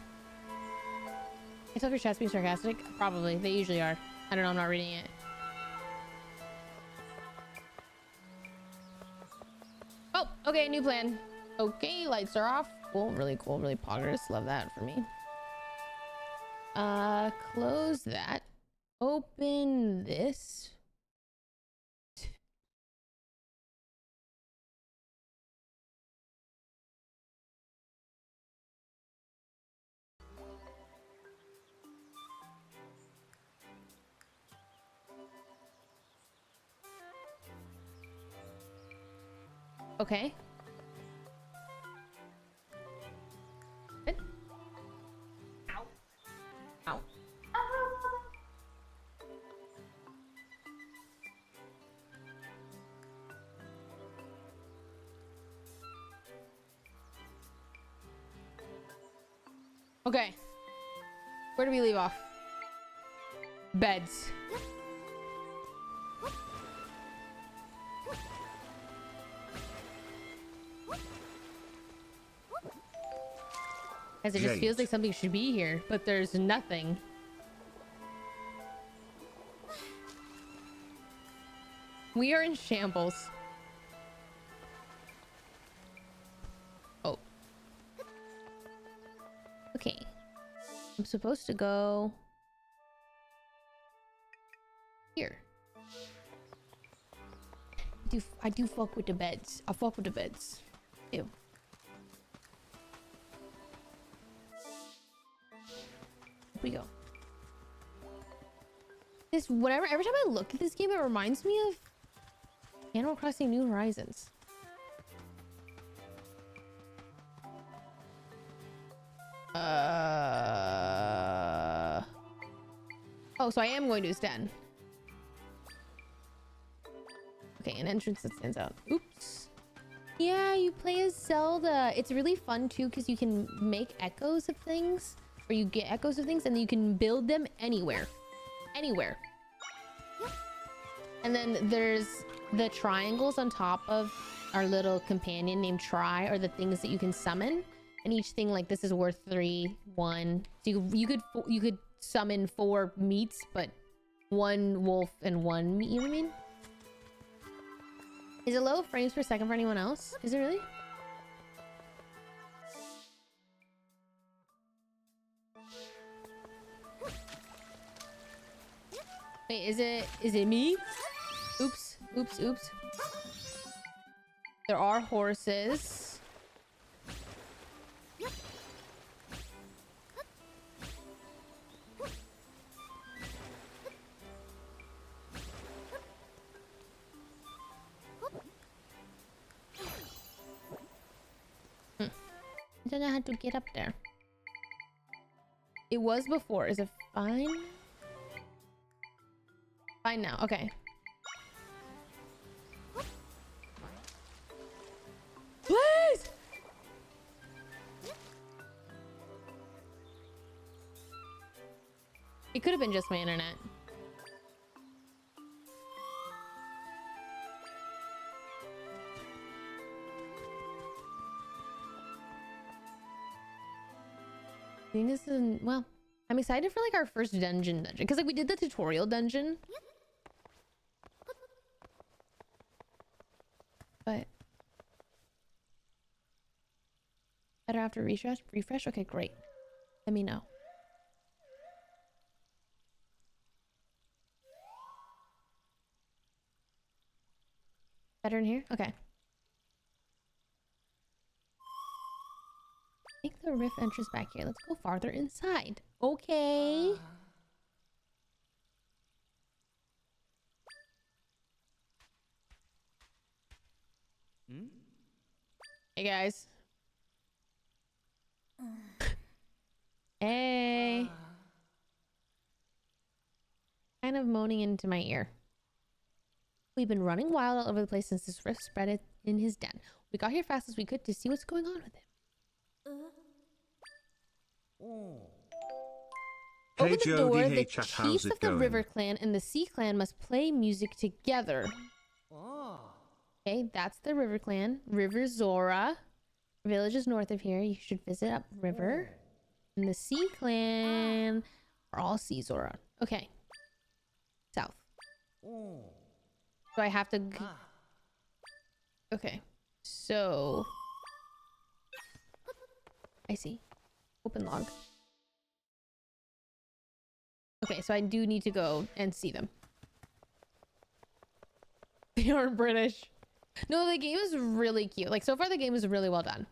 I tell if your chat's being sarcastic. Probably. They usually are. I don't know. I'm not reading it. Oh, okay. New plan. Okay, lights are off. Cool. Really cool. Really poggers. Love that for me. Close that. Open this. Okay. Good. Ow. Ow. Okay. Where do we leave off? Beds. As it just feels like something should be here, but there's nothing. We are in shambles. Oh. Okay. I'm supposed to go here. I do fuck with the beds. I fuck with the beds. Ew. We go. This whatever. Every time I look at this game, it reminds me of Animal Crossing New Horizons. Oh, so I am going to his den. Okay, an entrance that stands out. Oops. Yeah, you play as Zelda. It's really fun too because you can make echoes of things. Or you get echoes of things and you can build them anywhere. Anywhere. And then there's the triangles on top of our little companion named Tri are the things that you can summon. And each thing like this is worth 3, 1. So you could summon 4 meats, but 1 wolf and 1 meat, you know what I mean? Is it low frames per second for anyone else? Is it really? Wait, is it me? Oops, oops, oops. There are horses. I don't know how to get up there. It was before. Is it fine? Fine now. Okay. Please! It could have been just my internet. I think this is, well, I'm excited for like our first dungeon because like we did the tutorial dungeon. But better after refresh. Okay, great. Let me know. Better in here? Okay. Make the rift entrance back here. Let's go farther inside. Okay. Hey guys. Hey. Kind of moaning into my ear. We've been running wild all over the place since this rift spread it in his den. We got here fast as we could to see what's going on with him. Hey Open the Jody, door. hey The chat, chiefs how's of it the going? River Clan and the Sea Clan must play music together. Okay, that's the River Clan. River Zora. Village is north of here. You should visit upriver. And the Sea Clan are all seas around. Okay. South. So I have to... Okay. So... I see. Open log. Okay, so I do need to go and see them. They are British. No, the game is really cute. Like, so far the game is really well done.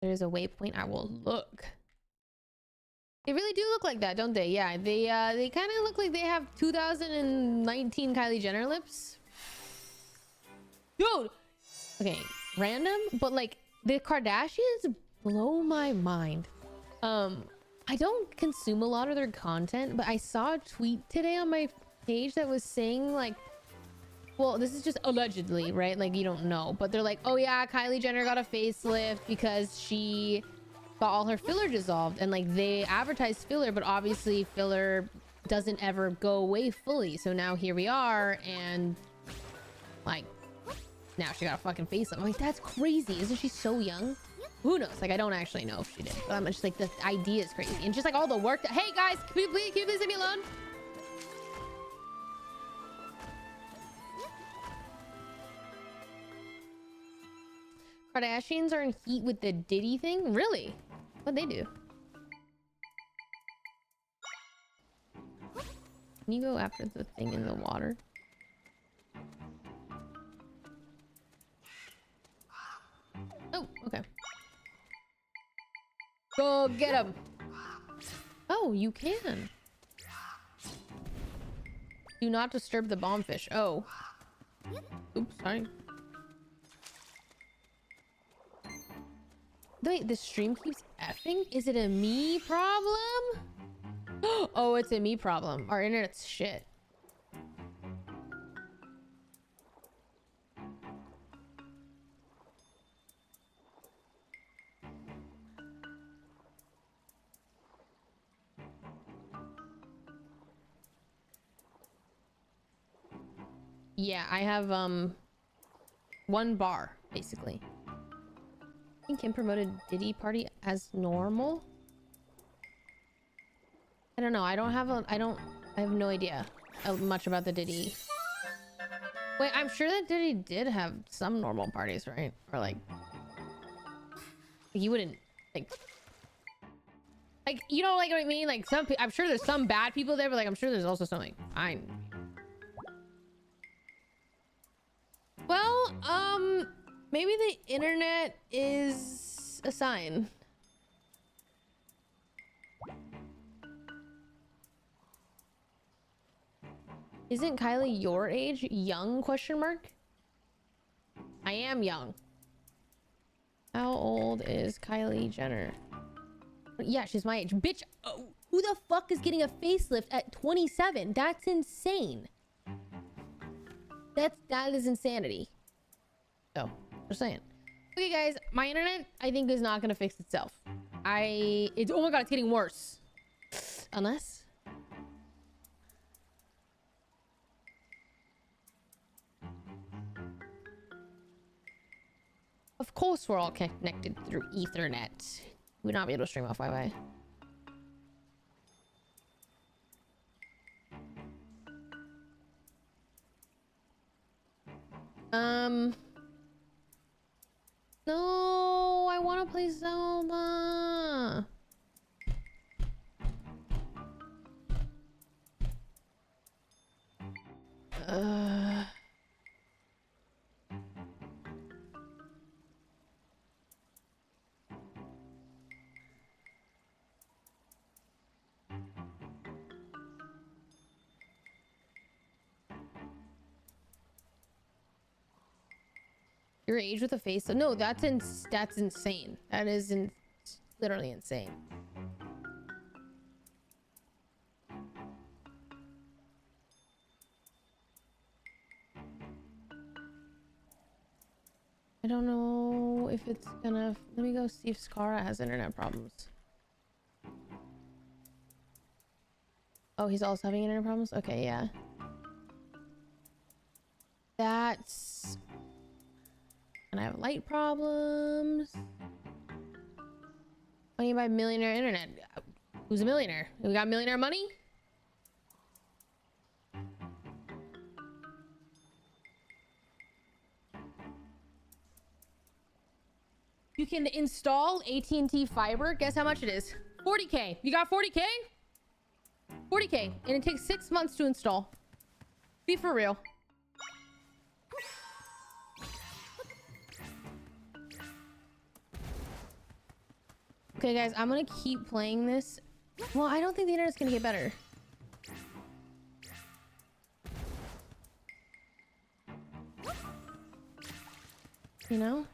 There's a waypoint. I will look. They really do look like that, don't they? Yeah, they kind of look like they have 2019 Kylie Jenner lips. Dude! Okay, random, but like, the Kardashians blow my mind. I don't consume a lot of their content, but I saw a tweet today on my page that was saying like, well, this is just allegedly, right? Like, you don't know, but they're like, oh yeah, Kylie Jenner got a facelift because she got all her filler dissolved, and like they advertised filler, but obviously filler doesn't ever go away fully. So now here we are, and like now she got a fucking facelift. I'm like, that's crazy. Isn't she so young? Who knows? Like, I don't actually know if she did, but I'm just like, the idea is crazy, and just like all the work that, hey guys, can you please leave me alone? Kardashians are in heat with the Diddy thing? Really? What'd they do? Can you go after the thing in the water? Oh, okay. Go get him. Oh, you can. Do not disturb the bombfish. Oh. Oops, sorry. Wait, the stream keeps effing? Is it a me problem? Oh, it's a me problem. Our internet's shit. Yeah, I have one bar basically. I think Kim promoted Diddy party as normal. I don't know. I have no idea much about the Diddy. Wait, I'm sure that Diddy did have some normal parties, right? Or like you wouldn't like you know, like what I mean? Like I'm sure there's some bad people there, but like I'm sure there's also something fine. Well, maybe the internet is a sign. Isn't Kylie your age? Young question mark? I am young. How old is Kylie Jenner? Yeah, she's my age. Bitch, who the fuck is getting a facelift at 27? That's insane. That is insanity. So, just saying. Okay, guys, my internet, I think, is not gonna fix itself. Oh my god, it's getting worse. Unless... Of course we're all connected through Ethernet. We would not be able to stream off Wi-Fi. No, I want to play Zelda. Your age with a face? No, that's insane. That is literally insane. I don't know if it's gonna... Let me go see if Skara has internet problems. Oh, he's also having internet problems? Okay, yeah. That's... And I have light problems. Money by millionaire internet. Who's a millionaire? We got millionaire money? You can install AT&T fiber. Guess how much it is? 40K. You got 40K? 40K. And it takes 6 months to install. Be for real. Okay, guys, I'm gonna keep playing this. Well, I don't think the internet's gonna get better. You know?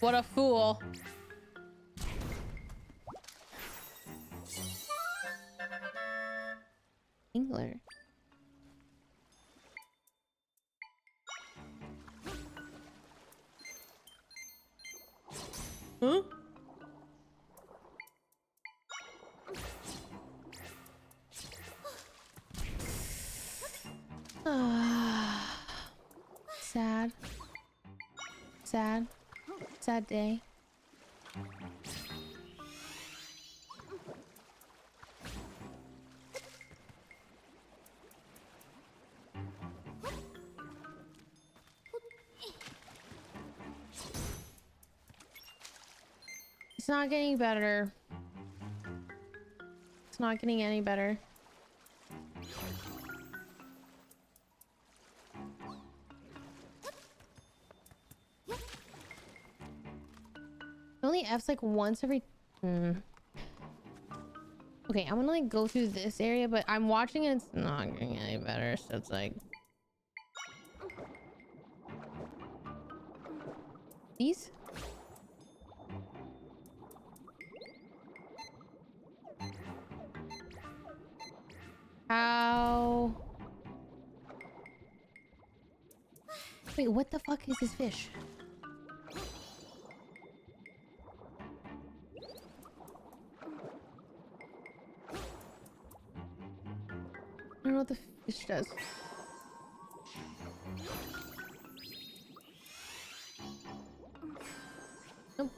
What a fool. Angler. Huh? Sad. Sad. Sad day. It's not getting better. It's not getting any better. It only F's like once every... Okay, I'm gonna like go through this area, but I'm watching and it's not getting any better, so it's like... These? How? Wait, what the fuck is this fish? I don't know what the fish does. Nope.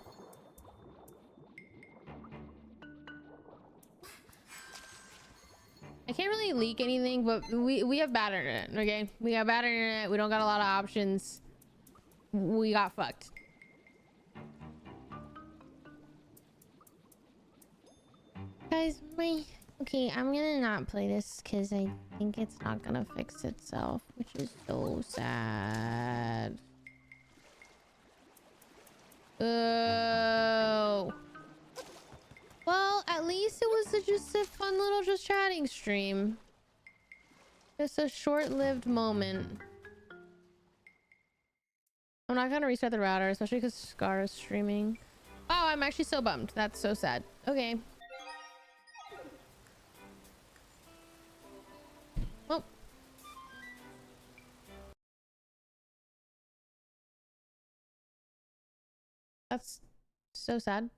I can't really leak anything, but we have bad internet, okay? We got bad internet. We don't got a lot of options. We got fucked. Guys, okay, I'm gonna not play this because I think it's not gonna fix itself, which is so sad. Oh. Well, at least it was just a fun little just chatting stream. Just a short-lived moment. I'm not gonna restart the router, especially because Scar is streaming. Oh, I'm actually so bummed. That's so sad. Okay. Well. That's so sad.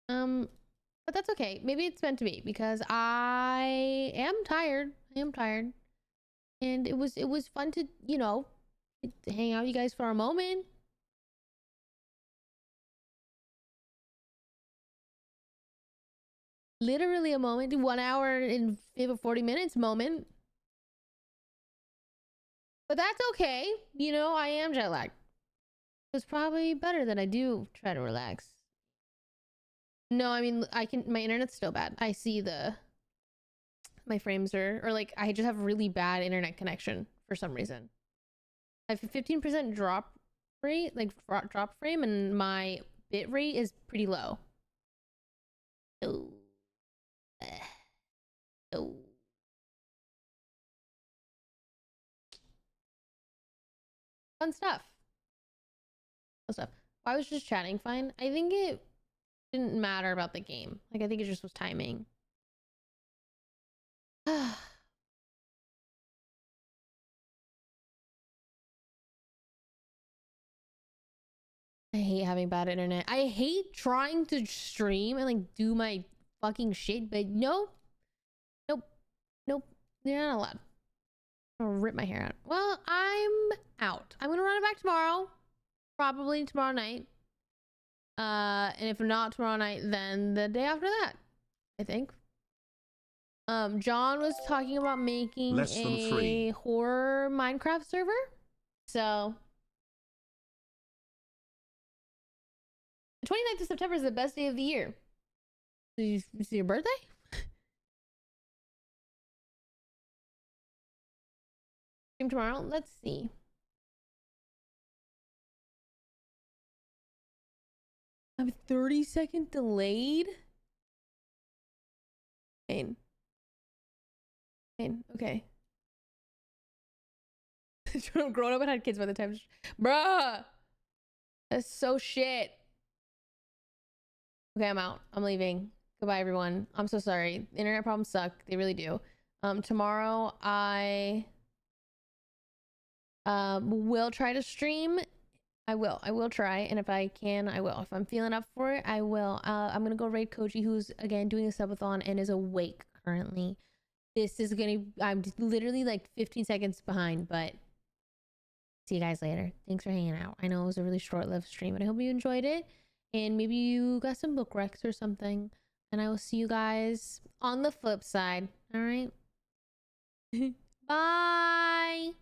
But that's okay. Maybe it's meant to be because I am tired. I am tired. And it was fun to, you know, to hang out with you guys for a moment. Literally a moment, 1 hour and 40 minutes moment. But that's okay. You know, I am jet lagged. It's probably better that I do try to relax. No, I mean, my internet's still bad. I see my frames are, or like, I just have really bad internet connection for some reason. I have a 15% drop rate, like drop frame, and my bit rate is pretty low. Oh. Oh. Fun stuff. Fun stuff. I was just chatting fine. I think it didn't matter about the game. Like, I think it just was timing. I hate having bad internet. I hate trying to stream and like do my fucking shit, but nope. Nope. You're not allowed. I'm gonna rip my hair out. Well, I'm out. I'm gonna run it back tomorrow. Probably tomorrow night. And if not tomorrow night, then the day after that, I think. John was talking about making a horror Minecraft server. So the 29th of September is the best day of the year. Is it your birthday? Stream tomorrow? Let's see. I'm 30-second delayed. Pain. Okay. I've grown up and had kids by the time. Bruh! That's so shit. Okay, I'm out. I'm leaving. Goodbye, everyone. I'm so sorry. Internet problems suck. They really do. Tomorrow I will try to stream. I will try, and if I can, I will. If I'm feeling up for it, I will. I'm gonna go raid Koji, who's again doing a subathon and is awake currently. This is gonna, I'm literally like 15 seconds behind, but see you guys later. Thanks for hanging out. I know it was a really short-lived stream, but I hope you enjoyed it, and maybe you got some book recs or something, and I will see you guys on the flip side. All right. Bye.